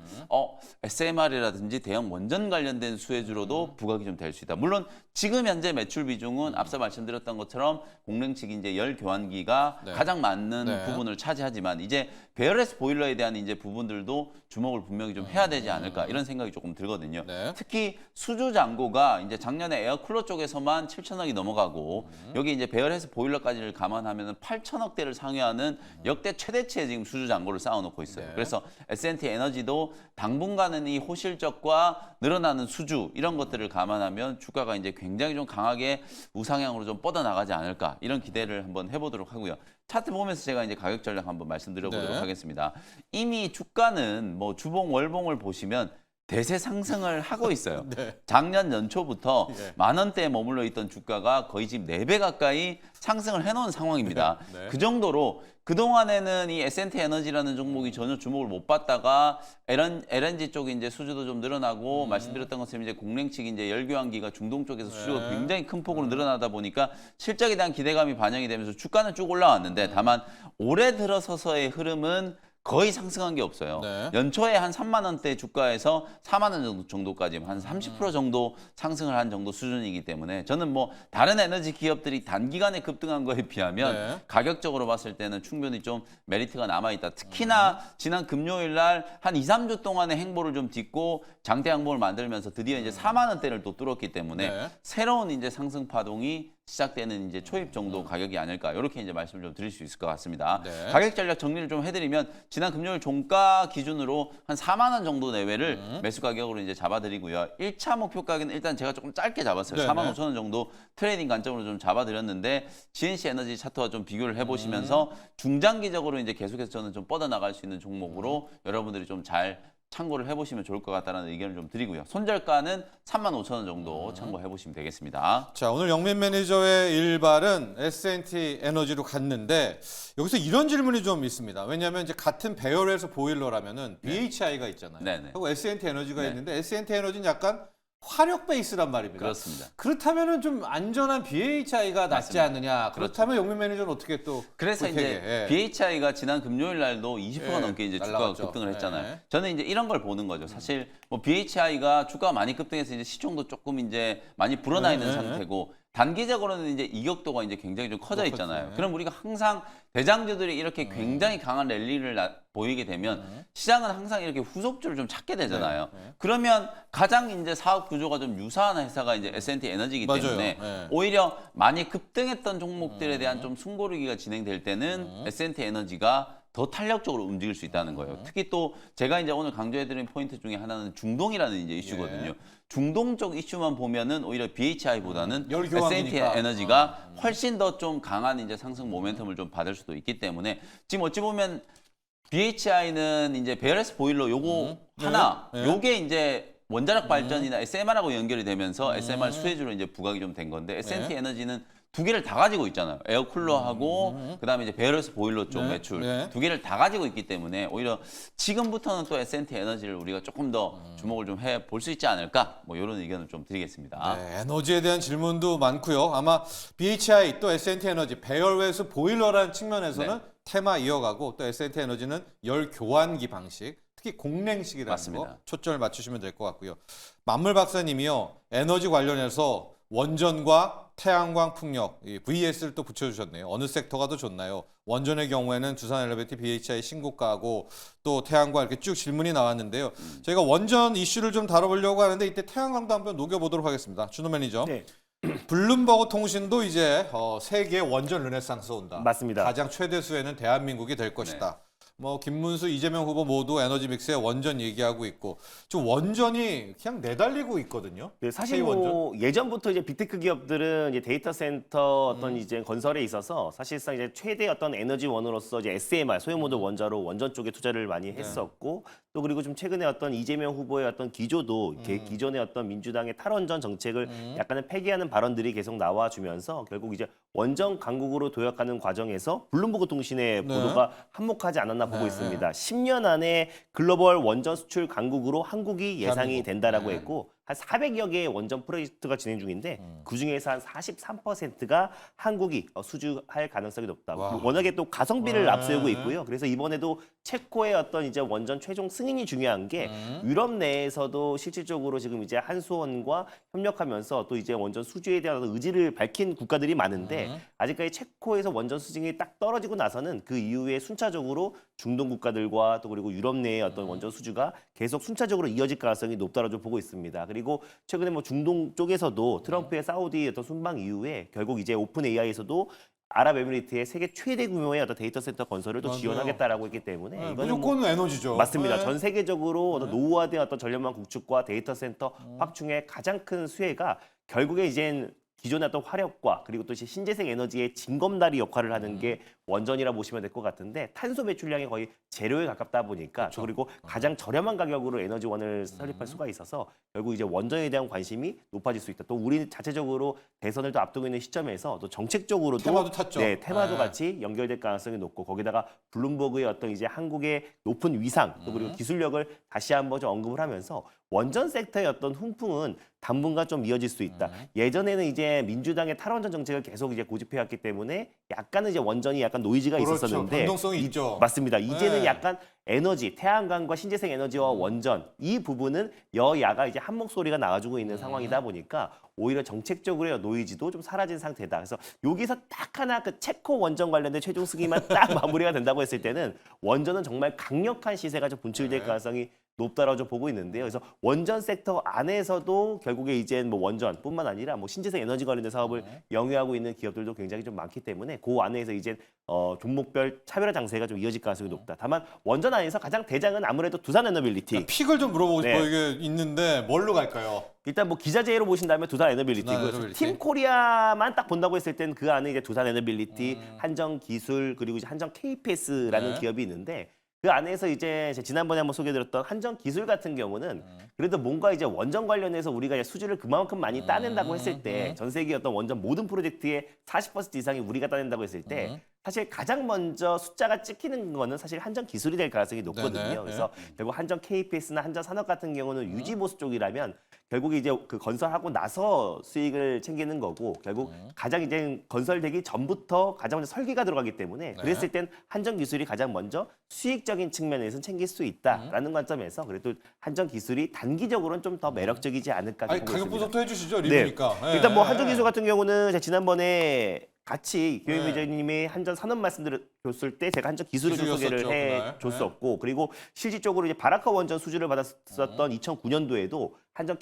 [SPEAKER 2] SMR이라든지 대형 원전 관련된 수혜주로도 부각이 좀 될 수 있다. 물론 지금 현재 매출 비중은 앞서 말씀드렸던 것처럼 공랭식 이제 열 교환기가
[SPEAKER 1] 네.
[SPEAKER 2] 가장 많은
[SPEAKER 1] 네.
[SPEAKER 2] 부분을 차지하지만 이제 배열에스 보일러에 대한 이제 부분들도 주목을 분명히 좀 해야 되지 않을까 이런 생각이 조금 들거든요.
[SPEAKER 1] 네.
[SPEAKER 2] 특히 수주 잔고가 이제 작년에 에어쿨러 쪽에서만 7천억이 넘어가고 여기 이제 배열에스 보일러까지를 감안하면 8천억 대를 상회하는 역대 최대치의 지금 수주 잔고를 쌓아놓고 있어요.
[SPEAKER 1] 네.
[SPEAKER 2] 그래서 S&T 에너지도 당분간은 이 호실적과 늘어나는 수주 이런 것들을 감안하면 주가가 이제 굉장히 좀 강하게 우상향으로 좀 뻗어나가지 않을까 이런 기대를 한번 해보도록 하고요. 차트 보면서 제가 이제 가격 전략 한번 말씀드려보도록
[SPEAKER 1] 네.
[SPEAKER 2] 하겠습니다. 이미 주가는 뭐 주봉 월봉을 보시면 대세 상승을 하고 있어요.
[SPEAKER 1] 네.
[SPEAKER 2] 작년 연초부터
[SPEAKER 1] 예.
[SPEAKER 2] 만 원대에 머물러 있던 주가가 거의 지금 4배 가까이 상승을 해놓은 상황입니다.
[SPEAKER 1] 네.
[SPEAKER 2] 그 정도로 그동안에는 이 S&T 에너지라는 종목이 전혀 주목을 못 받다가 LNG 쪽이 이제 수주도 좀 늘어나고 말씀드렸던 것처럼 이제 공랭식 이제 열교환기가 중동 쪽에서 수주가
[SPEAKER 1] 네.
[SPEAKER 2] 굉장히 큰 폭으로 늘어나다 보니까 실적에 대한 기대감이 반영이 되면서 주가는 쭉 올라왔는데 다만 올해 들어서서의 흐름은 거의 상승한 게 없어요.
[SPEAKER 1] 네.
[SPEAKER 2] 연초에 한 3만 원대 주가에서 4만 원 정도까지 한 30% 정도 상승을 한 정도 수준이기 때문에 저는 뭐 다른 에너지 기업들이 단기간에 급등한 거에 비하면
[SPEAKER 1] 네.
[SPEAKER 2] 가격적으로 봤을 때는 충분히 좀 메리트가 남아있다. 특히나 지난 금요일 날 한 2, 3주 동안의 행보를 좀 딛고 장대 항목을 만들면서 드디어 이제 4만 원대를 또 뚫었기 때문에
[SPEAKER 1] 네.
[SPEAKER 2] 새로운 이제 상승 파동이 시작되는 이제 초입 정도 가격이 아닐까 이렇게 이제 말씀을 좀 드릴 수 있을 것 같습니다.
[SPEAKER 1] 네.
[SPEAKER 2] 가격 전략 정리를 좀 해드리면 지난 금요일 종가 기준으로 한 4만 원 정도 내외를 매수 가격으로 이제 잡아드리고요. 1차 목표 가격은 일단 제가 조금 짧게 잡았어요.
[SPEAKER 1] 네,
[SPEAKER 2] 4만
[SPEAKER 1] 네.
[SPEAKER 2] 5천 원 정도 트레이딩 관점으로 좀 잡아드렸는데 GNC 에너지 차트와 좀 비교를 해보시면서 중장기적으로 이제 계속해서 저는 좀 뻗어나갈 수 있는 종목으로 여러분들이 좀 잘 참고를 해보시면 좋을 것 같다는 의견을 좀 드리고요. 손절가는 3만 5천 원 정도 참고해 보시면 되겠습니다.
[SPEAKER 1] 자, 오늘 영민 매니저의 일발은 S&T 에너지로 갔는데 여기서 이런 질문이 좀 있습니다. 왜냐하면 이제 같은 배열에서 보일러라면은 BHI가 있잖아요.
[SPEAKER 2] 네네.
[SPEAKER 1] 그리고 S&T 에너지가
[SPEAKER 2] 네.
[SPEAKER 1] 있는데 S&T 에너지는 약간 화력 베이스란 말입니다.
[SPEAKER 2] 그렇습니다.
[SPEAKER 1] 그렇다면은 좀 안전한 BHI가 낫지
[SPEAKER 2] 맞습니다.
[SPEAKER 1] 않느냐. 그렇다면 영민 매니저는 어떻게 또
[SPEAKER 2] 그래서
[SPEAKER 1] 그렇게
[SPEAKER 2] 이제
[SPEAKER 1] 얘기해? 예.
[SPEAKER 2] BHI가 지난 금요일 날도 20%가
[SPEAKER 1] 예,
[SPEAKER 2] 넘게 이제 주가가
[SPEAKER 1] 날라갔죠.
[SPEAKER 2] 급등을 했잖아요.
[SPEAKER 1] 예.
[SPEAKER 2] 저는 이제 이런 걸 보는 거죠. 사실 뭐 BHI가 주가가 많이 급등해서 이제 시총도 조금 이제 많이 불어나 있는
[SPEAKER 1] 네.
[SPEAKER 2] 상태고 단기적으로는 이제 이격도가 이제 굉장히 좀 커져
[SPEAKER 1] 그렇죠.
[SPEAKER 2] 있잖아요.
[SPEAKER 1] 네.
[SPEAKER 2] 그럼 우리가 항상 대장주들이 이렇게 굉장히 강한 랠리를 보이게 되면 시장은 항상 이렇게 후속주를 좀 찾게 되잖아요.
[SPEAKER 1] 네.
[SPEAKER 2] 그러면 가장 이제 사업 구조가 좀 유사한 회사가 이제 S&T 에너지이기
[SPEAKER 1] 맞아요.
[SPEAKER 2] 때문에
[SPEAKER 1] 네.
[SPEAKER 2] 오히려 많이 급등했던 종목들에 대한 좀 숨고르기가 진행될 때는 S&T 에너지가 더 탄력적으로 움직일 수 있다는 거예요. 특히 또 제가 이제 오늘 강조해드린 포인트 중에 하나는 중동이라는 이제 이슈거든요.
[SPEAKER 1] 예.
[SPEAKER 2] 중동 쪽 이슈만 보면은 오히려 BHI보다는
[SPEAKER 1] 열 교환기니까.
[SPEAKER 2] S&T 에너지가 훨씬 더 좀 강한 이제 상승 모멘텀을 좀 받을 수도 있기 때문에 지금 어찌 보면 BHI는 이제 베어레스 보일러 요거 하나,
[SPEAKER 1] 네.
[SPEAKER 2] 요게 이제 원자력 발전이나 SMR하고 연결이 되면서 SMR 수혜주로 이제 부각이 좀 된 건데 S&T 에너지는 두 개를 다 가지고 있잖아요. 에어쿨러하고 그다음에 이제 베어레스 보일러 쪽
[SPEAKER 1] 네.
[SPEAKER 2] 매출
[SPEAKER 1] 네.
[SPEAKER 2] 두 개를 다 가지고 있기 때문에 오히려 지금부터는 또 S&T 에너지를 우리가 조금 더 주목을 좀 해 볼 수 있지 않을까? 뭐 이런 의견을 좀 드리겠습니다.
[SPEAKER 1] 네, 에너지에 대한 질문도 많고요. 아마 BHI 또 S&T 에너지 배열외수 보일러라는 측면에서는
[SPEAKER 2] 네.
[SPEAKER 1] 테마 이어가고 또 S&T 에너지는 열 교환기 방식, 특히 공랭식이라는
[SPEAKER 2] 맞습니다.
[SPEAKER 1] 거 초점을 맞추시면 될 것 같고요. 만물 박사님이요. 에너지 관련해서 원전과 태양광 풍력, 이 VS를 또 붙여주셨네요. 어느 섹터가 더 좋나요? 원전의 경우에는 두산 엘리베이터 BHI 신고가고 또 태양광 이렇게 쭉 질문이 나왔는데요. 저희가 원전 이슈를 좀 다뤄보려고 하는데 이때 태양광도 한번 녹여보도록 하겠습니다. 준호 매니저.
[SPEAKER 3] 네.
[SPEAKER 1] 블룸버그 통신도 이제 세계 원전 르네상스 온다.
[SPEAKER 3] 맞습니다.
[SPEAKER 1] 가장 최대 수혜는 대한민국이 될 것이다. 뭐 김문수, 이재명 후보 모두 에너지 믹스에 원전 얘기하고 있고 좀 원전이 그냥 내달리고 있거든요.
[SPEAKER 3] 네, 사실
[SPEAKER 1] K원전.
[SPEAKER 3] 뭐 예전부터 이제 빅테크 기업들은 이제 데이터 센터 어떤 이제 건설에 있어서 사실상 이제 최대 어떤 에너지원으로서 이제 SMR 소형모듈 원자로 원전 쪽에 투자를 많이 했었고 또 그리고 좀 최근에 어떤 이재명 후보의 어떤 기조도 기존의 어떤 민주당의 탈원전 정책을 약간은 폐기하는 발언들이 계속 나와주면서 결국 이제 원전 강국으로 도약하는 과정에서 블룸버그 통신의
[SPEAKER 1] 네.
[SPEAKER 3] 보도가 한몫하지 않았나 보고
[SPEAKER 1] 네.
[SPEAKER 3] 있습니다. 10년 안에 글로벌 원전 수출 강국으로 한국이 예상이
[SPEAKER 1] 대한민국.
[SPEAKER 3] 된다라고
[SPEAKER 1] 네.
[SPEAKER 3] 했고 한 400여 개의 원전 프로젝트가 진행 중인데 그중에서 한 43%가 한국이 수주할 가능성이 높다.
[SPEAKER 1] 와.
[SPEAKER 3] 워낙에 또 가성비를
[SPEAKER 1] 네.
[SPEAKER 3] 앞세우고 있고요. 그래서 이번에도 체코의 어떤 이제 원전 최종 승인이 중요한 게 유럽 내에서도 실질적으로 지금 이제 한수원과 협력하면서 또 이제 원전 수주에 대한 의지를 밝힌 국가들이 많은데 아직까지 체코에서 원전 수준이 딱 떨어지고 나서는 그 이후에 순차적으로 중동 국가들과 또 그리고 유럽 내의 어떤 원전 수주가 계속 순차적으로 이어질 가능성이 높다고 좀 보고 있습니다. 그리고 최근에 뭐 중동 쪽에서도 트럼프의 사우디 어떤 순방 이후에 결국 이제 오픈 AI에서도 아랍에미리트의 세계 최대 규모의 어떤 데이터 센터 건설을 또
[SPEAKER 1] 맞아요.
[SPEAKER 3] 지원하겠다라고 했기 때문에
[SPEAKER 1] 네,
[SPEAKER 3] 이거는 뭐
[SPEAKER 1] 무조건 에너지죠.
[SPEAKER 3] 맞습니다.
[SPEAKER 1] 네.
[SPEAKER 3] 전 세계적으로 어떤 노후화된 어떤 전력망 구축과 데이터 센터 확충의 가장 큰 수혜가 결국에 이젠 기존의 어떤 화력과 그리고 또 이제 신재생 에너지의 징검다리 역할을 하는 게 원전이라 보시면 될 것 같은데 탄소 배출량이 거의 제로에 가깝다 보니까 또 그리고 가장 저렴한 가격으로 에너지원을 설립할 수가 있어서 결국 이제 원전에 대한 관심이 높아질 수 있다. 또 우리 자체적으로 대선을 또 앞두고 있는 시점에서 또 정책적으로도
[SPEAKER 1] 테마도 탔죠.
[SPEAKER 3] 네, 테마도
[SPEAKER 1] 네.
[SPEAKER 3] 같이 연결될 가능성이 높고 거기다가 블룸버그의 어떤 이제 한국의 높은 위상 또 그리고 기술력을 다시 한번 좀 언급을 하면서 원전 섹터의 어떤 훈풍은 당분간 좀 이어질 수 있다. 예전에는 이제 민주당의 탈원전 정책을 계속 이제 고집해왔기 때문에 약간은 이제 원전이 약간 노이즈가
[SPEAKER 1] 그렇죠.
[SPEAKER 3] 있었었는데
[SPEAKER 1] 변동성이 있죠.
[SPEAKER 3] 맞습니다. 이제는
[SPEAKER 1] 네.
[SPEAKER 3] 약간 에너지, 태양광과 신재생 에너지와 원전 이 부분은 여야가 이제 한 목소리가 나와주고 있는 상황이다 보니까 오히려 정책적으로의 노이즈도 좀 사라진 상태다. 그래서 여기서 딱 하나 그 체코 원전 관련된 최종 승인만 딱 마무리가 된다고 했을 때는 원전은 정말 강력한 시세가 좀 분출될
[SPEAKER 1] 네.
[SPEAKER 3] 가능성이 높다라고 좀 보고 있는데요. 그래서 원전 섹터 안에서도 결국에 이제 뭐 원전뿐만 아니라 뭐 신재생 에너지 관련된 사업을 영위하고 있는 기업들도 굉장히 좀 많기 때문에 그 안에서 이제 종목별 차별화 장세가 좀 이어질 가능성이 높다. 다만 원전 안에서 가장 대장은 아무래도 두산 에너빌리티.
[SPEAKER 1] 픽을 좀 물어보고 싶어요.
[SPEAKER 3] 네.
[SPEAKER 1] 이게 있는데 뭘로 갈까요?
[SPEAKER 3] 일단 뭐 기자재로 보신다면 두산 에너빌리티고요.
[SPEAKER 1] 두산 에너빌리티.
[SPEAKER 3] 팀 코리아만 딱 본다고 했을 때는 그 안에 이제 두산 에너빌리티, 한정 기술 그리고 이제 한정 KPS라는
[SPEAKER 1] 네.
[SPEAKER 3] 기업이 있는데 그 안에서 이제 제가 지난번에 한번 소개드렸던 한정 기술 같은 경우는 그래도 뭔가 이제 원전 관련해서 우리가 이제 수주를 그만큼 많이 따낸다고 했을 때 전 세계 어떤 원전 모든 프로젝트의 40% 이상이 우리가 따낸다고 했을 때 사실 가장 먼저 숫자가 찍히는 거는 사실 한정 기술이 될 가능성이 높거든요.
[SPEAKER 1] 네네.
[SPEAKER 3] 그래서 결국 한정 KPS나 한정 산업 같은 경우는 유지 보수 쪽이라면 결국에 이제 그 건설하고 나서 수익을 챙기는 거고 결국 가장 이제 건설되기 전부터 가장 먼저 설계가 들어가기 때문에 그랬을 땐 한정 기술이 가장 먼저 수익적인 측면에서는 챙길 수 있다라는 관점에서 그래도 한정 기술이 단기적으로는 좀 더 매력적이지 않을까
[SPEAKER 1] 아니,
[SPEAKER 3] 보고
[SPEAKER 1] 가격
[SPEAKER 3] 있습니다.
[SPEAKER 1] 분석도 해주시죠.
[SPEAKER 3] 네.
[SPEAKER 1] 리뷰니까. 네.
[SPEAKER 3] 일단 뭐 한정 기술 같은 경우는 제가 지난번에 같이
[SPEAKER 1] 네.
[SPEAKER 3] 교육 매니저님이 한전 산업 말씀드렸을 때 제가 한전 기술을 좀 소개를
[SPEAKER 1] 기술이었었죠,
[SPEAKER 3] 해
[SPEAKER 1] 그날.
[SPEAKER 3] 줬었고 그리고 실질적으로 이제 바라카 원전 수주를 받았었던 2009년도에도 한전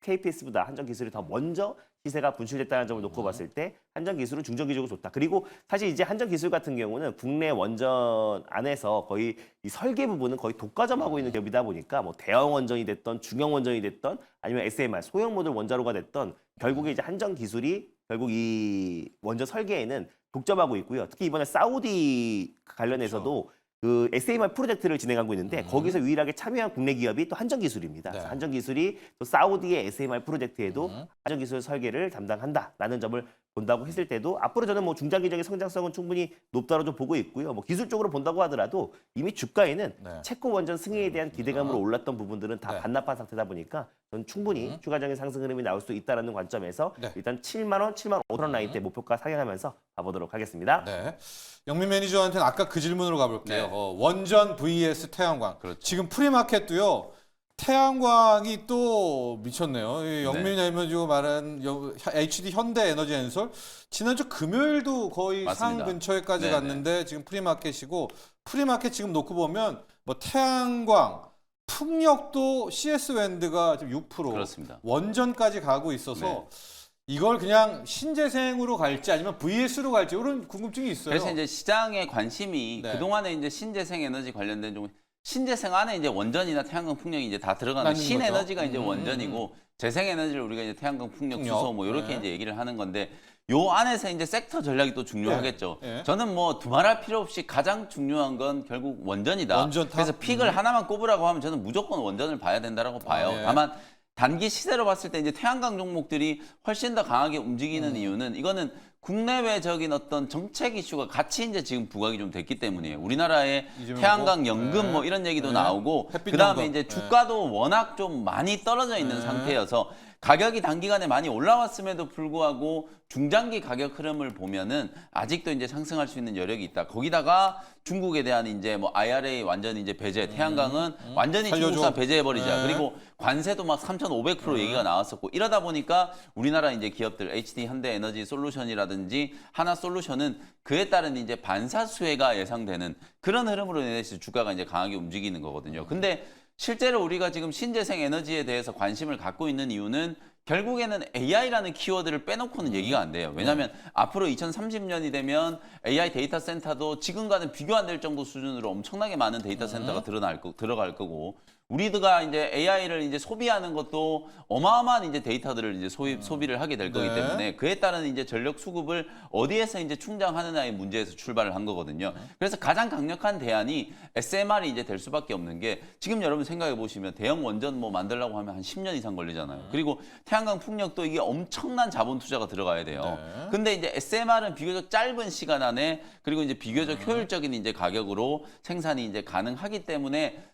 [SPEAKER 3] KPS보다 한전기술이 더 먼저 시세가 분출됐다는 점을 놓고 봤을 때 한전기술은 중전기적으로 좋다. 그리고 사실 이제 한전기술 같은 경우는 국내 원전 안에서 거의 이 설계 부분은 거의 독과점하고 있는 기업이다 보니까 뭐 대형 원전이 됐던 중형 원전이 됐던 아니면 SMR 소형 모듈 원자로가 됐던 결국에 이제 한전기술이 결국 이 원전 설계에는 독점하고 있고요. 특히 이번에 사우디 관련해서도 그 SMR 프로젝트를 진행하고 있는데 거기서 유일하게 참여한 국내 기업이 또 한전기술입니다.
[SPEAKER 1] 네.
[SPEAKER 3] 그래서 한전기술이 또 사우디의 SMR 프로젝트에도 한전기술 설계를 담당한다라는 점을 본다고 했을 때도 앞으로 저는 뭐 중장기적인 성장성은 충분히 높다고 좀 보고 있고요. 뭐 기술적으로 본다고 하더라도 이미 주가에는
[SPEAKER 1] 네.
[SPEAKER 3] 체코 원전 승인에 대한 기대감으로 올랐던 부분들은 다
[SPEAKER 1] 네.
[SPEAKER 3] 반납한 상태다 보니까 저는 충분히 추가적인 상승 흐름이 나올 수 있다는 관점에서
[SPEAKER 1] 네.
[SPEAKER 3] 일단 7만 원, 7만 5천 원 라인대 목표가 상향하면서 가보도록 하겠습니다.
[SPEAKER 1] 네. 영민 매니저한테는 아까 그 질문으로 가볼게요.
[SPEAKER 2] 네.
[SPEAKER 1] 원전 vs 태양광.
[SPEAKER 2] 그렇죠.
[SPEAKER 1] 지금 프리마켓도요. 태양광이 또 미쳤네요. 이 영민 매니저 말한 HD 현대에너지엔솔 지난주 금요일도 거의
[SPEAKER 2] 맞습니다.
[SPEAKER 1] 상 근처에까지
[SPEAKER 2] 네네.
[SPEAKER 1] 갔는데 지금 프리마켓이고 프리마켓 지금 놓고 보면 뭐 태양광, 풍력도 CS 밴드가 지금 6%
[SPEAKER 2] 그렇습니다.
[SPEAKER 1] 원전까지 가고 있어서
[SPEAKER 2] 네.
[SPEAKER 1] 이걸 그냥 신재생으로 갈지 아니면 VS로 갈지 이런 궁금증이 있어요.
[SPEAKER 2] 그래서 이제 시장의 관심이
[SPEAKER 1] 네.
[SPEAKER 2] 그동안에 이제 신재생 에너지 관련된 좀 신재생 안에 이제 원전이나 태양광 풍력이 이제 다 들어가는
[SPEAKER 1] 맞는
[SPEAKER 2] 신에너지가
[SPEAKER 1] 거죠.
[SPEAKER 2] 이제 원전이고 재생 에너지를 우리가 이제 태양광 풍력,
[SPEAKER 1] 풍력.
[SPEAKER 2] 수소 뭐 이렇게
[SPEAKER 1] 네.
[SPEAKER 2] 이제 얘기를 하는 건데 요 안에서 이제 섹터 전략이 또 중요하겠죠.
[SPEAKER 1] 네. 네.
[SPEAKER 2] 저는 뭐 두말할 필요 없이 가장 중요한 건 결국 원전이다.
[SPEAKER 1] 원전 탑?
[SPEAKER 2] 그래서 픽을 하나만 꼽으라고 하면 저는 무조건 원전을 봐야 된다라고 봐요.
[SPEAKER 1] 네.
[SPEAKER 2] 다만 단기 시세로 봤을 때 이제 태양광 종목들이 훨씬 더 강하게 움직이는 이유는 이거는 국내외적인 어떤 정책 이슈가 같이 이제 지금 부각이 좀 됐기 때문이에요. 우리나라의
[SPEAKER 1] 이재명
[SPEAKER 2] 태양광
[SPEAKER 1] 후보?
[SPEAKER 2] 연금
[SPEAKER 1] 네.
[SPEAKER 2] 뭐 이런 얘기도
[SPEAKER 1] 네.
[SPEAKER 2] 나오고
[SPEAKER 1] 햇빛
[SPEAKER 2] 그다음에
[SPEAKER 1] 연금.
[SPEAKER 2] 이제
[SPEAKER 1] 네.
[SPEAKER 2] 주가도 워낙 좀 많이 떨어져 있는
[SPEAKER 1] 네.
[SPEAKER 2] 상태여서 가격이 단기간에 많이 올라왔음에도 불구하고 중장기 가격 흐름을 보면은 아직도 이제 상승할 수 있는 여력이 있다. 거기다가 중국에 대한 이제 뭐 IRA 완전 이제 배제, 태양광은 완전히
[SPEAKER 1] 살려줘.
[SPEAKER 2] 중국산 배제해버리자.
[SPEAKER 1] 네.
[SPEAKER 2] 그리고 관세도 막 3,500% 얘기가 나왔었고 이러다 보니까 우리나라 이제 기업들 HD 현대에너지 솔루션이라든지 하나솔루션은 그에 따른 이제 반사수혜가 예상되는 그런 흐름으로 인해서 주가가 이제 강하게 움직이는 거거든요. 근데 실제로 우리가 지금 신재생 에너지에 대해서 관심을 갖고 있는 이유는 결국에는 AI라는 키워드를 빼놓고는 얘기가 안 돼요. 왜냐하면 앞으로 2030년이 되면 AI 데이터 센터도 지금과는 비교 안 될 정도 수준으로 엄청나게 많은 데이터 센터가 들어갈 거고 우리가 이제 AI를 이제 소비하는 것도 어마어마한 이제 데이터들을 이제 소비를 하게 될 거기
[SPEAKER 1] 네.
[SPEAKER 2] 때문에 그에 따른 이제 전력 수급을 어디에서 이제 충당하느냐의 문제에서 출발을 한 거거든요. 그래서 가장 강력한 대안이 SMR이 이제 될 수밖에 없는 게 지금 여러분 생각해 보시면 대형 원전 뭐 만들려고 하면 한 10년 이상 걸리잖아요. 그리고 태양광 풍력도 이게 엄청난 자본 투자가 들어가야 돼요.
[SPEAKER 1] 네.
[SPEAKER 2] 근데 이제 SMR은 비교적 짧은 시간 안에 그리고 이제 비교적 효율적인 이제 가격으로 생산이 이제 가능하기 때문에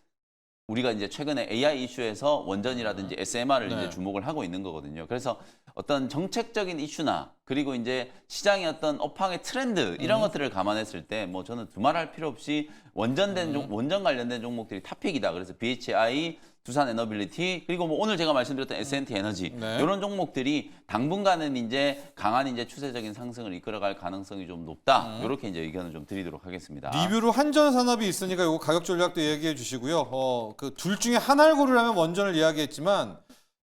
[SPEAKER 2] 우리가 이제 최근에 AI 이슈에서 원전이라든지 SMR을
[SPEAKER 1] 네.
[SPEAKER 2] 이제 주목을 하고 있는 거거든요. 그래서 어떤 정책적인 이슈나 그리고 이제 시장의 어떤 업황의 트렌드 이런 것들을 감안했을 때 뭐 저는 두말할 필요 없이 원전 관련된 종목들이 탑픽이다. 그래서 BHI, 두산 에너빌리티 그리고 뭐 오늘 제가 말씀드렸던 S&T 에너지
[SPEAKER 1] 네.
[SPEAKER 2] 이런 종목들이 당분간은 이제 강한 이제 추세적인 상승을 이끌어갈 가능성이 좀 높다. 이렇게 이제 의견을 좀 드리도록 하겠습니다.
[SPEAKER 1] 리뷰로 한전 산업이 있으니까 요거 가격 전략도 얘기해 주시고요. 그 둘 중에 하나를 고르라면 원전을 이야기했지만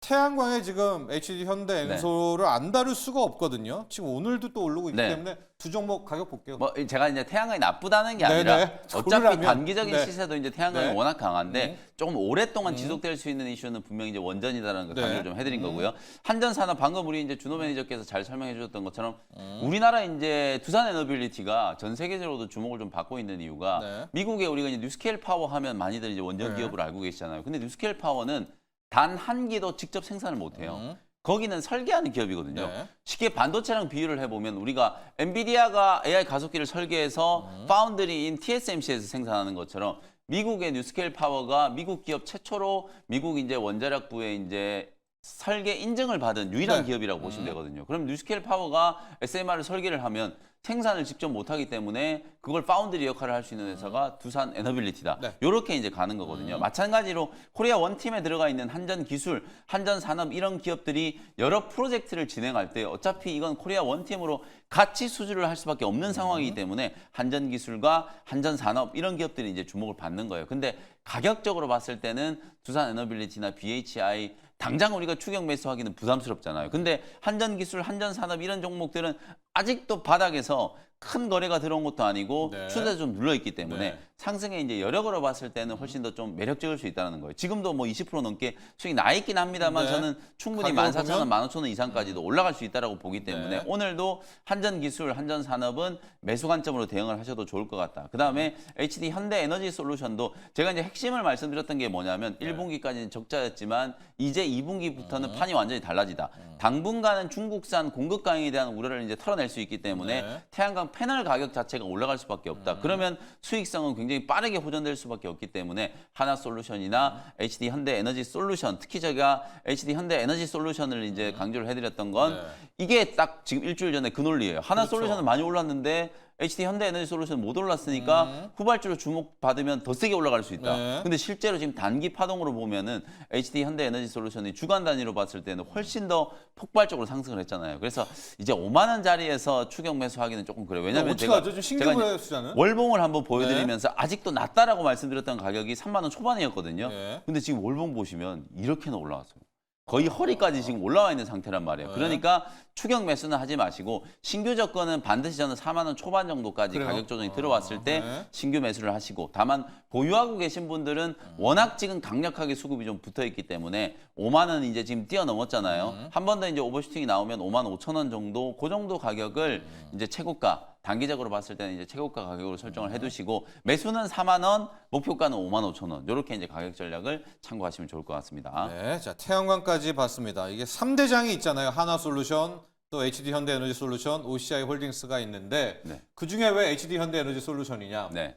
[SPEAKER 1] 태양광에 지금 HD 현대 엔솔을 안 다룰 수가 없거든요. 지금 오늘도 또 오르고 있기
[SPEAKER 2] 네.
[SPEAKER 1] 때문에 두 종목 가격 볼게요.
[SPEAKER 2] 뭐 제가 이제 태양광이 나쁘다는 게
[SPEAKER 1] 네네.
[SPEAKER 2] 아니라 어차피
[SPEAKER 1] 고르라면.
[SPEAKER 2] 단기적인
[SPEAKER 1] 네.
[SPEAKER 2] 시세도 이제 태양광이
[SPEAKER 1] 네.
[SPEAKER 2] 워낙 강한데 조금 오랫동안 지속될 수 있는 이슈는 분명히 이제 원전이다라는 걸
[SPEAKER 1] 네.
[SPEAKER 2] 강조를 좀 해드린 거고요. 한전산업 방금 우리 이제 준호 매니저께서 잘 설명해 주셨던 것처럼 우리나라 이제 두산 에너빌리티가 전 세계적으로도 주목을 좀 받고 있는 이유가
[SPEAKER 1] 네.
[SPEAKER 2] 미국에 우리가 이제 뉴스케일 파워 하면 많이들 이제 원전
[SPEAKER 1] 네.
[SPEAKER 2] 기업으로 알고 계시잖아요. 근데 뉴스케일 파워는 단 한 기도 직접 생산을 못 해요. 거기는 설계하는 기업이거든요.
[SPEAKER 1] 네.
[SPEAKER 2] 쉽게 반도체랑 비유를 해보면 우리가 엔비디아가 AI 가속기를 설계해서 파운드리인 TSMC에서 생산하는 것처럼 미국의 뉴스케일 파워가 미국 기업 최초로 미국 이제 원자력부에 이제 설계 인증을 받은 유일한
[SPEAKER 1] 네.
[SPEAKER 2] 기업이라고 보시면 되거든요. 그럼 뉴스케일 파워가 SMR을 설계를 하면 생산을 직접 못하기 때문에 그걸 파운드리 역할을 할 수 있는 회사가 두산 에너빌리티다.
[SPEAKER 1] 네.
[SPEAKER 2] 이렇게 이제 가는 거거든요. 마찬가지로 코리아 원팀에 들어가 있는 한전 기술, 한전 산업 이런 기업들이 여러 프로젝트를 진행할 때 어차피 이건 코리아 원팀으로 같이 수주를 할 수밖에 없는 상황이기 때문에 한전 기술과 한전 산업 이런 기업들이 이제 주목을 받는 거예요. 근데 가격적으로 봤을 때는 두산 에너빌리티나 BHI 당장 우리가 추격 매수하기는 부담스럽잖아요. 근데 한전기술, 한전산업 이런 종목들은 아직도 바닥에서 큰 거래가 들어온 것도 아니고
[SPEAKER 1] 네.
[SPEAKER 2] 추세가 좀 눌러있기 때문에
[SPEAKER 1] 네.
[SPEAKER 2] 상승의 이제 여력으로 봤을 때는 훨씬 더 좀 매력적일 수 있다는 거예요. 지금도 뭐 20% 넘게 수익이 나 있긴 합니다만
[SPEAKER 1] 네.
[SPEAKER 2] 저는 충분히
[SPEAKER 1] 가격을
[SPEAKER 2] 14,000원,
[SPEAKER 1] 보면
[SPEAKER 2] 15,000원 이상까지도 올라갈 수 있다고 보기 때문에
[SPEAKER 1] 네.
[SPEAKER 2] 오늘도 한전기술, 한전산업은 매수 관점으로 대응을 하셔도 좋을 것 같다. 그다음에 HD 현대에너지솔루션도 제가 이제 핵심을 말씀드렸던 게 뭐냐면
[SPEAKER 1] 네.
[SPEAKER 2] 1분기까지는 적자였지만 이제 2분기부터는 판이 완전히 달라지다. 당분간은 중국산 공급 강에 대한 우려를 이제 털어낼 수 있기 때문에
[SPEAKER 1] 네.
[SPEAKER 2] 태양광 패널 가격 자체가 올라갈 수밖에 없다. 그러면 수익성은 굉장히 빠르게 호전될 수밖에 없기 때문에 하나솔루션이나 HD 현대에너지솔루션, 특히 제가 HD 현대에너지솔루션을 이제 강조를 해드렸던 건
[SPEAKER 1] 네.
[SPEAKER 2] 이게 딱 지금 일주일 전에 그 논리예요. 하나솔루션은
[SPEAKER 1] 그렇죠.
[SPEAKER 2] 많이 올랐는데 HD 현대에너지솔루션 못 올랐으니까 후발주로 주목받으면 더 세게 올라갈 수 있다.
[SPEAKER 1] 네.
[SPEAKER 2] 근데 실제로 지금 단기 파동으로 보면은 HD 현대에너지솔루션이 주간 단위로 봤을 때는 훨씬 더 폭발적으로 상승을 했잖아요. 그래서 이제 5만 원짜리에서 추격 매수하기는 조금 그래요. 왜냐면
[SPEAKER 1] 어떻게
[SPEAKER 2] 제가
[SPEAKER 1] 하죠? 좀 신규
[SPEAKER 2] 제가 이제
[SPEAKER 1] 투자는?
[SPEAKER 2] 월봉을 한번 보여드리면서 아직도 낮다라고 말씀드렸던 가격이 3만 원 초반이었거든요.
[SPEAKER 1] 네.
[SPEAKER 2] 근데 지금 월봉 보시면 이렇게나 올라왔어요. 거의 허리까지 지금 올라와 있는 상태란 말이에요.
[SPEAKER 1] 네.
[SPEAKER 2] 그러니까 추격 매수는 하지 마시고 신규 접근은 반드시 저는 4만 원 초반 정도까지
[SPEAKER 1] 그래요?
[SPEAKER 2] 가격 조정이 들어왔을 때
[SPEAKER 1] 네.
[SPEAKER 2] 신규 매수를 하시고 다만 보유하고 계신 분들은 워낙 지금 강력하게 수급이 좀 붙어 있기 때문에 5만 원 이제 지금 뛰어넘었잖아요. 한 번 더 이제 오버슈팅이 나오면 5만 5천 원 정도 그 정도 가격을 이제 최고가 단기적으로 봤을 때는 이제 최고가 가격으로 설정을 해두시고 매수는 4만 원, 목표가는 5만 5천 원 이렇게 이제 가격 전략을 참고하시면 좋을 것 같습니다.
[SPEAKER 1] 네, 자 태양광까지 봤습니다. 이게 3대장이 있잖아요. 하나솔루션, 또 HD 현대에너지솔루션, OCI 홀딩스가 있는데
[SPEAKER 2] 네.
[SPEAKER 1] 그 중에 왜 HD 현대에너지솔루션이냐?
[SPEAKER 2] 네.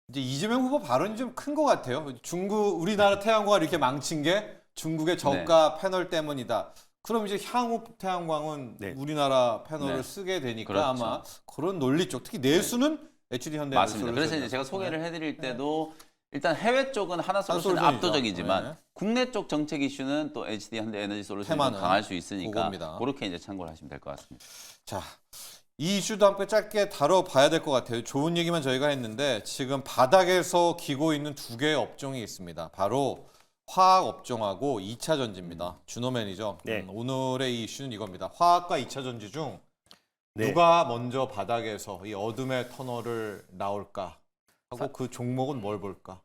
[SPEAKER 1] 이제 이재명 후보 발언이 좀 큰 것 같아요. 우리나라 태양광을 이렇게 망친 게 중국의 저가 패널 때문이다. 그럼 이제 향후 태양광은
[SPEAKER 3] 네.
[SPEAKER 1] 우리나라 패널을
[SPEAKER 2] 네.
[SPEAKER 1] 쓰게 되니까
[SPEAKER 2] 그렇죠.
[SPEAKER 1] 아마 그런 논리 쪽, 특히 내수는 HD 현대에너지솔루션.
[SPEAKER 2] 맞습니다. 그래서 이제 제가 소개를 해드릴 때도 일단 해외 쪽은 하나솔루션이
[SPEAKER 1] 하나솔루션이죠.
[SPEAKER 2] 압도적이지만
[SPEAKER 1] 네.
[SPEAKER 2] 국내 쪽 정책 이슈는 또 HD 현대에너지솔루션이
[SPEAKER 1] 테마는
[SPEAKER 2] 강할 수 있으니까
[SPEAKER 1] 그겁니다.
[SPEAKER 2] 그렇게 이제 참고를 하시면 될 것 같습니다.
[SPEAKER 1] 자, 이 이슈도 함께 짧게 다뤄봐야 될 것 같아요. 좋은 얘기만 저희가 했는데 지금 바닥에서 기고 있는 두 개의 업종이 있습니다. 바로 화학 업종하고 2차 전지입니다. 준호 매니저.
[SPEAKER 3] 네.
[SPEAKER 1] 오늘의 이 이슈는 이겁니다. 화학과 2차 전지 중
[SPEAKER 3] 네.
[SPEAKER 1] 누가 먼저 바닥에서 이 어둠의 터널을 나올까 하고 그 종목은 뭘 볼까?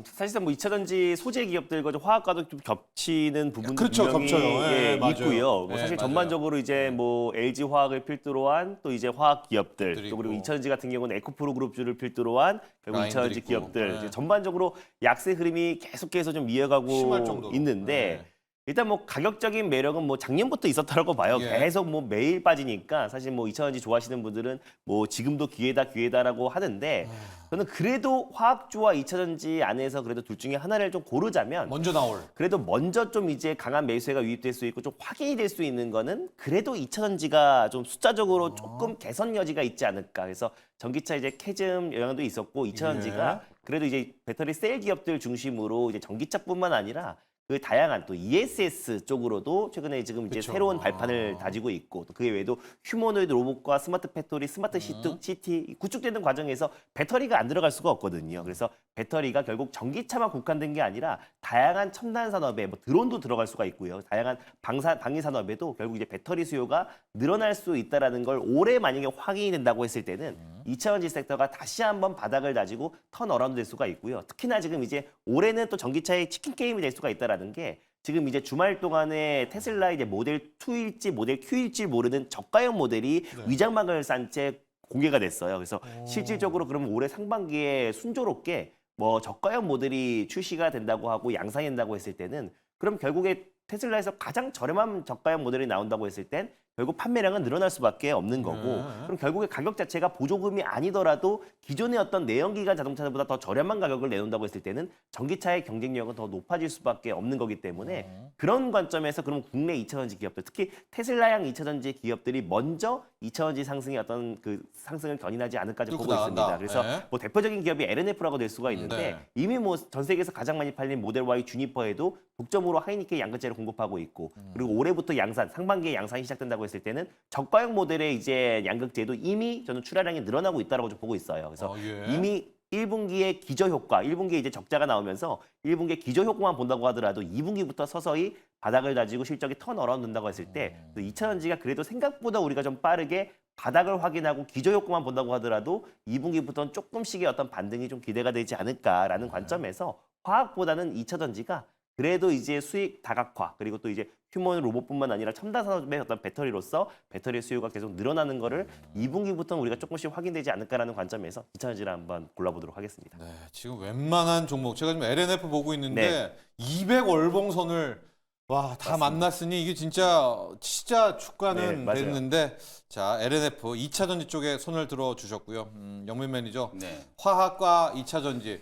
[SPEAKER 3] 사실상 뭐 2차 전지 소재 기업들과 좀 화학과도 좀 겹치는 부분도
[SPEAKER 1] 그렇죠,
[SPEAKER 3] 분명히
[SPEAKER 1] 겹쳐요. 예, 맞아요.
[SPEAKER 3] 있고요. 뭐
[SPEAKER 1] 예,
[SPEAKER 3] 사실
[SPEAKER 1] 맞아요.
[SPEAKER 3] 전반적으로 이제 뭐 LG 화학을 필두로 한 또 이제 화학 기업들,
[SPEAKER 1] 그리고
[SPEAKER 3] 또 그리고 2차 전지 같은 경우는 에코프로 그룹주를 필두로 한 결국 2차 전지
[SPEAKER 1] 라인들 있고.
[SPEAKER 3] 기업들
[SPEAKER 1] 예.
[SPEAKER 3] 이제 전반적으로 약세 흐름이 계속해서 좀
[SPEAKER 1] 심할
[SPEAKER 3] 이어가고
[SPEAKER 1] 정도로.
[SPEAKER 3] 있는데.
[SPEAKER 1] 예.
[SPEAKER 3] 일단 뭐 가격적인 매력은 뭐 작년부터 있었다고 봐요.
[SPEAKER 1] 예.
[SPEAKER 3] 계속 뭐 매일 빠지니까 사실 뭐 2차 전지 좋아하시는 분들은 뭐 지금도 기회다라고 하는데 저는 그래도 화학주와 2차 전지 안에서 그래도 둘 중에 하나를 좀 고르자면
[SPEAKER 1] 먼저 나올.
[SPEAKER 3] 그래도 먼저 좀 이제 강한 매수세가 유입될 수 있고 좀 확인이 될 수 있는 거는 그래도 2차 전지가 좀 숫자적으로 조금 개선 여지가 있지 않을까. 그래서 전기차 이제 캐즘 영향도 있었고 2차 전지가 그래도 이제 배터리 셀 기업들 중심으로 이제 전기차뿐만 아니라 그 다양한 또 ESS 쪽으로도 최근에 지금 이제
[SPEAKER 1] 그쵸.
[SPEAKER 3] 새로운 발판을 다지고 있고 또 그 외에도 휴머노이드 로봇과 스마트 팩토리, 스마트 시티 구축되는 과정에서 배터리가 안 들어갈 수가 없거든요. 그래서 배터리가 결국 전기차만 국한된 게 아니라 다양한 첨단 산업에 뭐 드론도 들어갈 수가 있고요. 다양한 방위 산업에도 결국 이제 배터리 수요가 늘어날 수 있다라는 걸 올해 만약에 확인이 된다고 했을 때는 2차 전지 섹터가 다시 한번 바닥을 다지고 턴어라운드 될 수가 있고요. 특히나 지금 이제 올해는 또 전기차의 치킨 게임이 될 수가 있다라는 게 지금 이제 주말 동안에 테슬라 이제 모델 2일지 모델 Q일지 모르는 저가형 모델이 위장막을 싼 채 공개가 됐어요. 그래서 실질적으로 그러면 올해 상반기에 순조롭게 뭐 저가형 모델이 출시가 된다고 하고 양산된다고 했을 때는 그럼 결국에 테슬라에서 가장 저렴한 저가형 모델이 나온다고 했을 땐 결국 판매량은 늘어날 수밖에 없는 거고 그럼 결국에 가격 자체가 보조금이 아니더라도 기존의 어떤 내연기관 자동차보다 더 저렴한 가격을 내놓는다고 했을 때는 전기차의 경쟁력은 더 높아질 수밖에 없는 거기 때문에 그런 관점에서 그럼 국내 2차 전지 기업들 특히 테슬라양 2차 전지 기업들이 먼저 2차 전지 상승의 어떤 그 상승을 견인하지 않을까 좀
[SPEAKER 1] 뚫고
[SPEAKER 3] 보고
[SPEAKER 1] 나간다.
[SPEAKER 3] 있습니다. 그래서
[SPEAKER 1] 네.
[SPEAKER 3] 뭐 대표적인 기업이 LNF라고 될 수가 있는데
[SPEAKER 1] 네.
[SPEAKER 3] 이미 뭐 전 세계에서 가장 많이 팔린 모델 Y 주니퍼에도 독점으로 하이니케 양극재를 공급하고 있고 그리고 올해부터 양산 상반기에 양산이 시작된다고 했을 때는 저가형 모델의 이제 양극재도 이미 저는 출하량이 늘어나고 있다라고 좀 보고 있어요. 그래서
[SPEAKER 1] 예.
[SPEAKER 3] 이미 1분기의 기저 효과, 1분기에 이제 적자가 나오면서 1분기의 기저 효과만 본다고 하더라도 2분기부터 서서히 바닥을 다지고 실적이 턴어라운드 된다고 했을 때 2차전지가 그래도 생각보다 우리가 좀 빠르게 바닥을 확인하고 기저 효과만 본다고 하더라도 2분기부터는 조금씩의 어떤 반등이 좀 기대가 되지 않을까라는 관점에서 화학보다는 2차전지가 그래도 이제 수익 다각화 그리고 또 이제 휴먼 로봇뿐만 아니라 첨단 산업의 어떤 배터리로서 배터리 수요가 계속 늘어나는 거를 2분기부터는 우리가 조금씩 확인되지 않을까라는 관점에서 2차전지를 한번 골라보도록 하겠습니다.
[SPEAKER 1] 네, 지금 웬만한 종목 제가 지금 LNF 보고 있는데
[SPEAKER 3] 네.
[SPEAKER 1] 200 월봉선을 와, 다 만났으니 이게 진짜
[SPEAKER 3] 네,
[SPEAKER 1] 주가는
[SPEAKER 3] 맞아요.
[SPEAKER 1] 됐는데 자, LNF 2차전지 쪽에 손을 들어 주셨고요. 영민 매니저.
[SPEAKER 2] 네.
[SPEAKER 1] 화학과 2차전지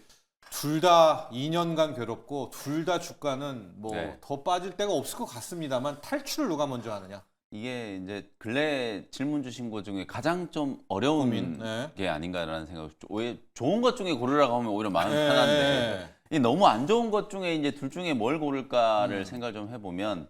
[SPEAKER 1] 둘 다 2년간 괴롭고 둘 다 주가는 뭐
[SPEAKER 2] 네.
[SPEAKER 1] 더 빠질 데가 없을 것 같습니다만 탈출을 누가 먼저 하느냐?
[SPEAKER 2] 이게 이제 근래 질문 주신 것 중에 가장 좀 어려운
[SPEAKER 1] 고민, 네.
[SPEAKER 2] 게 아닌가라는 생각. 왜 좋은 것 중에 고르라고 하면 오히려 마음이
[SPEAKER 1] 네.
[SPEAKER 2] 편한데 이 너무 안 좋은 것 중에 이제 둘 중에 뭘 고를까를
[SPEAKER 1] 음.
[SPEAKER 2] 생각을 좀 해보면,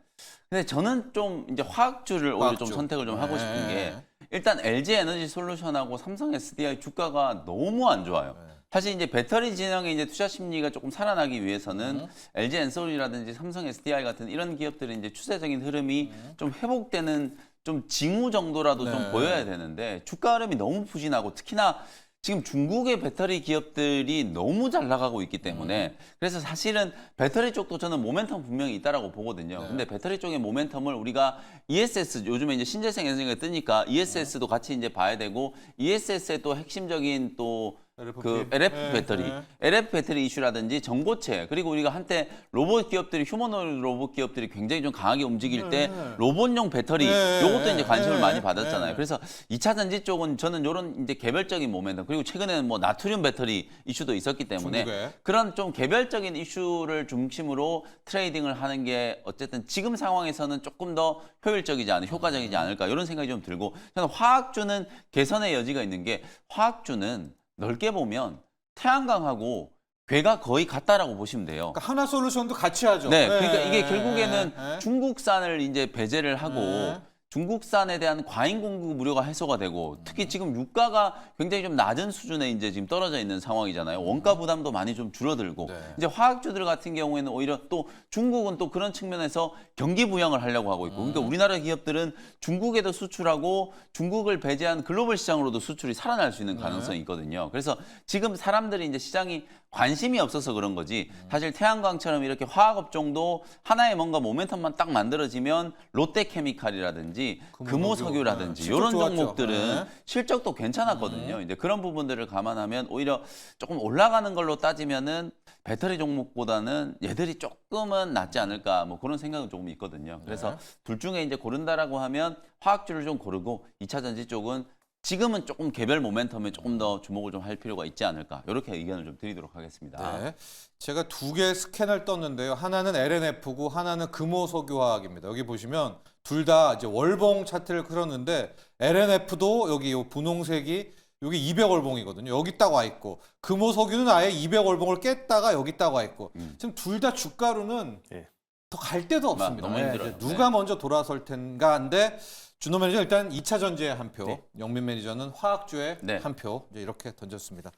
[SPEAKER 2] 근데 저는 좀 이제 화학주를 오히려 좀
[SPEAKER 1] 화학주.
[SPEAKER 2] 선택을 좀 하고 싶은
[SPEAKER 1] 네.
[SPEAKER 2] 게, 일단 LG 에너지 솔루션하고 삼성 SDI 주가가 너무 안 좋아요.
[SPEAKER 1] 네.
[SPEAKER 2] 사실 이제 배터리 진영의 이제 투자 심리가 조금 살아나기 위해서는 LG 엔솔이라든지 삼성 SDI 같은 이런 기업들의 이제 추세적인 흐름이 좀 회복되는 좀 징후 정도라도
[SPEAKER 1] 네.
[SPEAKER 2] 좀 보여야 되는데 주가 흐름이 너무 부진하고, 특히나 지금 중국의 배터리 기업들이 너무 잘 나가고 있기 때문에 그래서 사실은 배터리 쪽도 저는 모멘텀 분명히 있다라고 보거든요.
[SPEAKER 1] 네.
[SPEAKER 2] 근데 배터리 쪽의 모멘텀을 우리가 ESS, 요즘에 이제 신재생 에너지가 뜨니까 ESS도 같이 이제 봐야 되고, ESS의 또 핵심적인 또 그 LF
[SPEAKER 1] 네,
[SPEAKER 2] 배터리,
[SPEAKER 1] 네.
[SPEAKER 2] LF 배터리 이슈라든지 정보체, 그리고 우리가 한때 로봇 기업들이, 휴머노이드 로봇 기업들이 굉장히 좀 강하게 움직일 때 로봇용 배터리,
[SPEAKER 1] 네,
[SPEAKER 2] 요것도 이제 관심을
[SPEAKER 1] 네,
[SPEAKER 2] 많이 받았잖아요.
[SPEAKER 1] 네.
[SPEAKER 2] 그래서 2차 전지 쪽은 저는 이런 이제 개별적인 모멘텀, 그리고 최근에는 뭐 나트륨 배터리 이슈도 있었기 때문에
[SPEAKER 1] 중국에.
[SPEAKER 2] 그런 좀 개별적인 이슈를 중심으로 트레이딩을 하는 게 어쨌든 지금 상황에서는 조금 더 효율적이지 않을까, 효과적이지 않을까, 이런 생각이 좀 들고, 저는 화학주는 개선의 여지가 있는 게, 화학주는 넓게 보면 태양광하고 괴가 거의 같다라고 보시면 돼요.
[SPEAKER 1] 그러니까 하나 솔루션도 같이 하죠.
[SPEAKER 2] 네, 그러니까 이게 결국에는
[SPEAKER 1] 네.
[SPEAKER 2] 중국산을 이제 배제를 하고
[SPEAKER 1] 네.
[SPEAKER 2] 중국산에 대한 과잉 공급 우려가 해소가 되고, 특히 지금 유가가 굉장히 좀 낮은 수준에 이제 지금 떨어져 있는 상황이잖아요. 원가 부담도 많이 좀 줄어들고,
[SPEAKER 1] 네.
[SPEAKER 2] 이제 화학주들 같은 경우에는 오히려 또 중국은 또 그런 측면에서 경기 부양을 하려고 하고 있고, 그러니까 우리나라 기업들은 중국에도 수출하고 중국을 배제한 글로벌 시장으로도 수출이 살아날 수 있는 가능성이 있거든요. 그래서 지금 사람들이 이제 시장이 관심이 없어서 그런 거지, 사실 태양광처럼 이렇게 화학업종도 하나의 뭔가 모멘텀만 딱 만들어지면 롯데케미칼이라든지 금호석유라든지
[SPEAKER 1] 실적
[SPEAKER 2] 이런
[SPEAKER 1] 좋았죠.
[SPEAKER 2] 종목들은
[SPEAKER 1] 네.
[SPEAKER 2] 실적도 괜찮았거든요. 이제 그런 부분들을 감안하면 오히려 조금 올라가는 걸로 따지면은 배터리 종목보다는 얘들이 조금은 낫지 않을까, 뭐 그런 생각은 조금 있거든요. 그래서
[SPEAKER 1] 네.
[SPEAKER 2] 둘 중에 이제 고른다라고 하면 화학주를 좀 고르고, 2차 전지 쪽은 지금은 조금 개별 모멘텀에 조금 더 주목을 좀 할 필요가 있지 않을까, 이렇게 의견을 좀 드리도록 하겠습니다.
[SPEAKER 1] 네. 제가 두 개 스캔을 떴는데요. 하나는 LNF고 하나는 금호석유화학입니다. 여기 보시면 둘 다 이제 월봉 차트를 그렸는데, LNF도 여기 요 분홍색이 여기 200월봉이거든요. 여기 딱 와 있고, 금호석유는 아예 200월봉을 깼다가 여기 딱 와 있고, 지금 둘 다 주가로는
[SPEAKER 3] 네.
[SPEAKER 1] 더 갈 데도 없습니다.
[SPEAKER 2] 너무 힘들어요.
[SPEAKER 1] 이제 누가 먼저 돌아설 텐가 한데, 준호 매니저 일단 2차 전지에 한 표,
[SPEAKER 3] 네.
[SPEAKER 1] 영민 매니저는 화학주에
[SPEAKER 2] 네.
[SPEAKER 1] 한 표, 이제 이렇게 던졌습니다.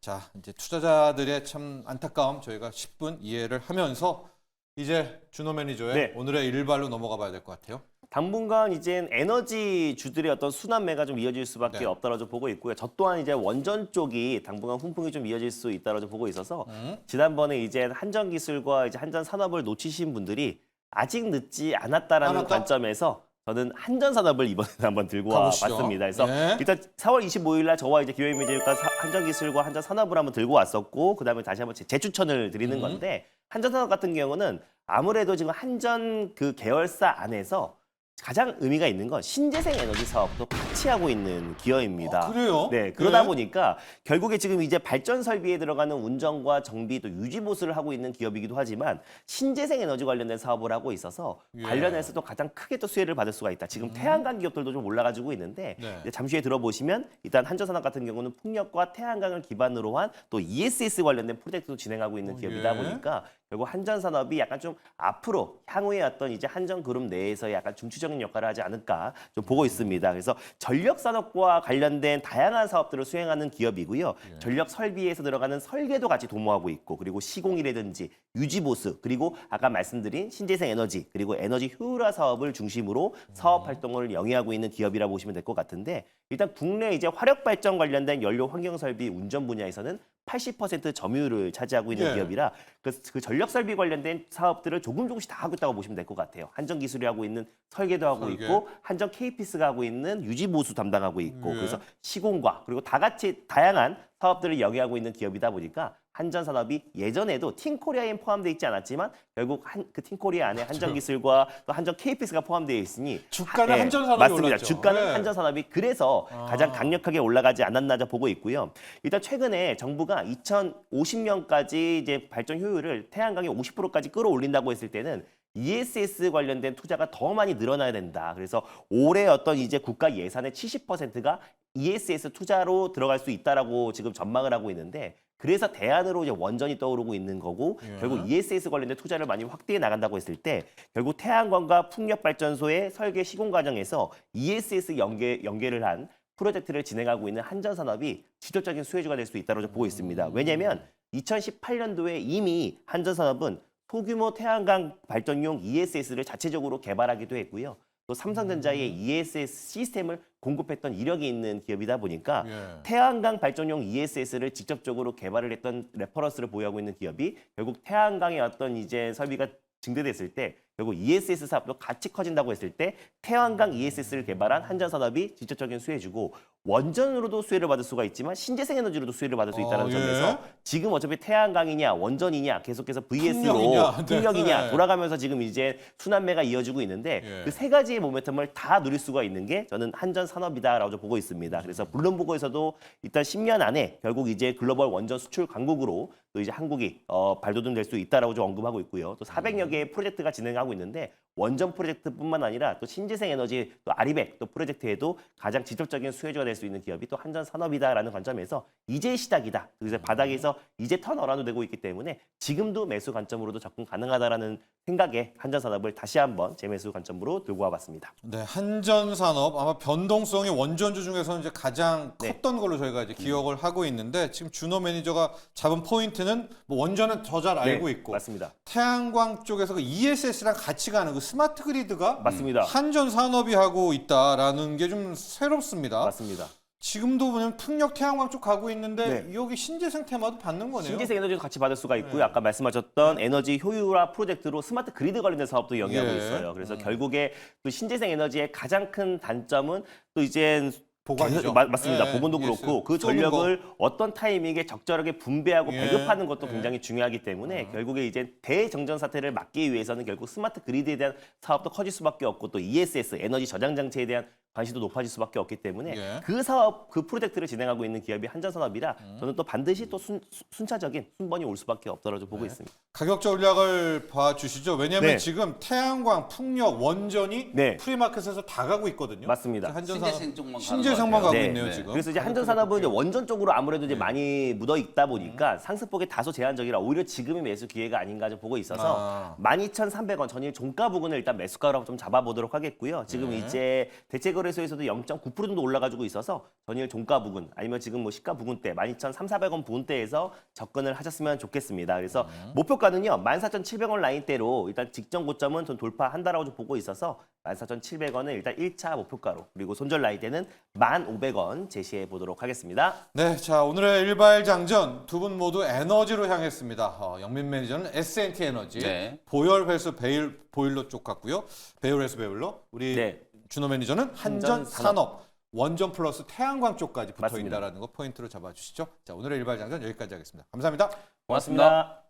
[SPEAKER 1] 자, 이제 투자자들의 참 안타까움 저희가 10분 이해를 하면서 이제 준호 매니저의
[SPEAKER 3] 네.
[SPEAKER 1] 오늘의 일발로 넘어가 봐야 될 것 같아요.
[SPEAKER 3] 당분간 이제 에너지 주들의 어떤 순환매가 좀 이어질 수밖에
[SPEAKER 1] 네.
[SPEAKER 3] 없다고 좀 보고 있고요. 저 또한 이제 원전 쪽이 당분간 훈풍이 좀 이어질 수 있다고 좀 보고 있어서 지난번에 이제 한전 기술과 이제 한전 산업을 놓치신 분들이 아직 늦지 않았다라는
[SPEAKER 1] 않았다?
[SPEAKER 3] 관점에서 저는 한전 산업을 이번에 한번 들고
[SPEAKER 1] 가보시죠.
[SPEAKER 3] 와봤습니다. 그래서
[SPEAKER 1] 네.
[SPEAKER 3] 일단 4월 25일 날 저와 이제 기회이미지과 한전 기술과 한전 산업을 한번 들고 왔었고, 그다음에 다시 한번 재추천을 드리는 건데, 한전 산업 같은 경우는 아무래도 지금 한전 그 계열사 안에서 가장 의미가 있는 건 신재생 에너지 사업도 같이 하고 있는 기업입니다.
[SPEAKER 1] 그래요?
[SPEAKER 3] 네, 그러다
[SPEAKER 1] 네.
[SPEAKER 3] 보니까 결국에 지금 이제 발전 설비에 들어가는 운전과 정비 또 유지 보수를 하고 있는 기업이기도 하지만 신재생 에너지 관련된 사업을 하고 있어서
[SPEAKER 1] 예.
[SPEAKER 3] 관련해서도 가장 크게 또 수혜를 받을 수가 있다. 지금 태양광 기업들도 좀 올라가지고 있는데
[SPEAKER 1] 네.
[SPEAKER 3] 이제 잠시 후에 들어보시면 일단 한전산업 같은 경우는 풍력과 태양광을 기반으로 한 또 ESS 관련된 프로젝트도 진행하고 있는 기업이다
[SPEAKER 1] 예.
[SPEAKER 3] 보니까 결국 한전산업이 약간 좀 앞으로 향후에 어떤 이제 한전그룹 내에서 약간 중추적인 역할을 하지 않을까 좀 보고 있습니다. 그래서 전력산업과 관련된 다양한 사업들을 수행하는 기업이고요. 전력 설비에서 들어가는 설계도 같이 도모하고 있고, 그리고 시공이라든지 유지보수, 그리고 아까 말씀드린 신재생 에너지, 그리고 에너지 효율화 사업을 중심으로 사업 활동을 영위하고 있는 기업이라 보시면 될 것 같은데, 일단 국내 이제 화력 발전 관련된 연료 환경 설비 운전 분야에서는 80% 점유율을 차지하고 있는
[SPEAKER 1] 예.
[SPEAKER 3] 기업이라 그 전력 설비 관련된 사업들을 조금씩 다 하고 있다고 보시면 될 것 같아요. 한전 기술이 하고 있는 설계도 하고
[SPEAKER 1] 설계.
[SPEAKER 3] 있고, 한전 KPS가 하고 있는 유지 보수 담당하고 있고,
[SPEAKER 1] 예.
[SPEAKER 3] 그래서 시공과 그리고 다 같이 다양한 사업들을 영위하고 있는 기업이다 보니까 한전산업이 예전에도 팀코리아에 포함되어 있지 않았지만 결국 그 팀코리아 안에 한전기술과 또 한전 KPS가 포함되어 있으면
[SPEAKER 1] 주가는 한전산업이
[SPEAKER 3] 맞습니다.
[SPEAKER 1] 올랐죠.
[SPEAKER 3] 주가는
[SPEAKER 1] 네.
[SPEAKER 3] 한전산업이 그래서 가장 강력하게 올라가지 않았나 보고 있고요. 일단 최근에 정부가 2050년까지 이제 발전 효율을 태양광의 50%까지 끌어올린다고 했을 때는 ESS 관련된 투자가 더 많이 늘어나야 된다. 그래서 올해 어떤 이제 국가 예산의 70%가 ESS 투자로 들어갈 수 있다라고 지금 전망을 하고 있는데, 그래서 대안으로 이제 원전이 떠오르고 있는 거고,
[SPEAKER 1] 예.
[SPEAKER 3] 결국 ESS 관련된 투자를 많이 확대해 나간다고 했을 때 결국 태양광과 풍력발전소의 설계 시공 과정에서 ESS 연계를 한 프로젝트를 진행하고 있는 한전산업이 직접적인 수혜주가 될 수 있다고 보고 있습니다. 왜냐하면 2018년도에 이미 한전산업은 소규모 태양광 발전용 ESS를 자체적으로 개발하기도 했고요. 또 삼성전자의 ESS 시스템을 공급했던 이력이 있는 기업이다 보니까
[SPEAKER 1] 예.
[SPEAKER 3] 태양광 발전용 ESS를 직접적으로 개발을 했던 레퍼런스를 보유하고 있는 기업이 결국 태양광의 어떤 이제 설비가 증대됐을 때 결국 ESS 사업도 같이 커진다고 했을 때 태양광 ESS를 개발한 한전산업이 직접적인 수혜주고, 원전으로도 수혜를 받을 수가 있지만 신재생 에너지로도 수혜를 받을 수 있다는
[SPEAKER 1] 예.
[SPEAKER 3] 점에서 지금 어차피 태양광이냐 원전이냐 계속해서 VS로
[SPEAKER 1] 풍력이냐,
[SPEAKER 3] 풍력이냐
[SPEAKER 1] 네.
[SPEAKER 3] 돌아가면서 지금 이제 순환매가 이어지고 있는데
[SPEAKER 1] 예.
[SPEAKER 3] 그 세 가지의 모멘텀을 다 누릴 수가 있는 게 저는 한전산업이다라고 보고 있습니다. 그래서 블룸버그에서도 일단 10년 안에 결국 이제 글로벌 원전 수출 강국으로 또 이제 한국이 발돋움 될 수 있다라고 좀 언급하고 있고요. 또 400여 개의 프로젝트가 진행하고 있는데 원전 프로젝트뿐만 아니라 또 신재생 에너지 또 아리백 또 프로젝트에도 가장 직접적인 수혜주가 될 수 있는 기업이 또 한전산업이다라는 관점에서 이제 시작이다. 그래서 바닥에서 이제 턴어라운드 되고 있기 때문에 지금도 매수 관점으로도 접근 가능하다라는 생각에 한전산업을 다시 한번 재매수 관점으로 들고 와봤습니다.
[SPEAKER 1] 네, 한전산업 아마 변동성이 원전주 중에서는 이제 가장
[SPEAKER 3] 네.
[SPEAKER 1] 컸던 걸로 저희가 이제 기억을 하고 있는데, 지금 준호 매니저가 잡은 포인트는 뭐 원전은 더 잘 알고
[SPEAKER 3] 네,
[SPEAKER 1] 있고
[SPEAKER 3] 맞습니다.
[SPEAKER 1] 태양광 쪽에서 그 ESS랑 같이 가는 그 스마트 그리드가
[SPEAKER 3] 맞습니다.
[SPEAKER 1] 한전산업이 하고 있다라는 게 좀 새롭습니다.
[SPEAKER 3] 맞습니다.
[SPEAKER 1] 지금도 보면 풍력 태양광 쪽 가고 있는데
[SPEAKER 3] 네.
[SPEAKER 1] 여기 신재생 테마도 받는 거네요.
[SPEAKER 3] 신재생 에너지도 같이 받을 수가 있고요. 아까 말씀하셨던 에너지 효율화 프로젝트로 스마트 그리드 관련된 사업도 영위하고
[SPEAKER 1] 예.
[SPEAKER 3] 있어요. 그래서 결국에 또 신재생 에너지의 가장 큰 단점은 또 이제
[SPEAKER 1] 보관이죠.
[SPEAKER 3] 맞습니다.
[SPEAKER 1] 예,
[SPEAKER 3] 보건도
[SPEAKER 1] ESS.
[SPEAKER 3] 그렇고 그
[SPEAKER 1] 쏘는
[SPEAKER 3] 전력을 어떤 타이밍에 적절하게 분배하고
[SPEAKER 1] 예,
[SPEAKER 3] 배급하는 것도
[SPEAKER 1] 예.
[SPEAKER 3] 굉장히 중요하기 때문에 결국에 이제 대정전 사태를 막기 위해서는 결국 스마트 그리드에 대한 사업도 커질 수밖에 없고, 또 ESS 에너지 저장 장치에 대한 관심도 높아질 수밖에 없기 때문에
[SPEAKER 1] 예.
[SPEAKER 3] 그 사업, 그 프로젝트를 진행하고 있는 기업이 한전산업이라 저는 또 반드시 또 순차적인 순번이 올 수밖에 없다고 보고 있습니다.
[SPEAKER 1] 가격 전략을 봐주시죠. 왜냐하면
[SPEAKER 3] 네.
[SPEAKER 1] 지금 태양광, 풍력, 원전이
[SPEAKER 3] 네.
[SPEAKER 1] 프리마켓에서 다 가고 있거든요.
[SPEAKER 3] 맞습니다.
[SPEAKER 1] 한전산업
[SPEAKER 2] 신재생 쪽만 가는
[SPEAKER 1] 신재생만
[SPEAKER 2] 것
[SPEAKER 1] 가고
[SPEAKER 2] 같아요.
[SPEAKER 1] 있네요
[SPEAKER 2] 네.
[SPEAKER 1] 지금.
[SPEAKER 3] 그래서 이제 한전산업은 이제 원전 쪽으로 아무래도
[SPEAKER 1] 네.
[SPEAKER 3] 이제 많이 묻어 있다 보니까 상승폭이 다소 제한적이라 오히려 지금이 매수 기회가 아닌가 좀 보고 있어서 12,300원 전일 종가 부근을 일단 매수가로 좀 잡아보도록 하겠고요. 지금
[SPEAKER 1] 네.
[SPEAKER 3] 이제 대체거래소에서도 0.9% 정도 올라가지고 있어서 전일 종가 부근 아니면 지금 뭐 시가 부근대 12,300원 부근대에서 접근을 하셨으면 좋겠습니다. 그래서 목표가는요 14,700원 라인대로 일단 직전 고점은 좀 돌파한다라고 좀 보고 있어서 14,700원을 일단 1차 목표가로, 그리고 손절 라인대는 1,500원 제시해 보도록 하겠습니다.
[SPEAKER 1] 네, 자 오늘의 일발장전 두 분 모두 에너지로 향했습니다. 영민 매니저는 S&T 에너지,
[SPEAKER 2] 네.
[SPEAKER 1] 보열 회수 보일러 쪽 같고요. 배열 회수 보일러, 우리
[SPEAKER 3] 네.
[SPEAKER 1] 준호 매니저는 한전산업, 원전 플러스 태양광 쪽까지 붙어
[SPEAKER 3] 맞습니다.
[SPEAKER 1] 있다라는 거 포인트로 잡아주시죠. 자 오늘의 일발장전 여기까지 하겠습니다. 감사합니다.
[SPEAKER 2] 고맙습니다.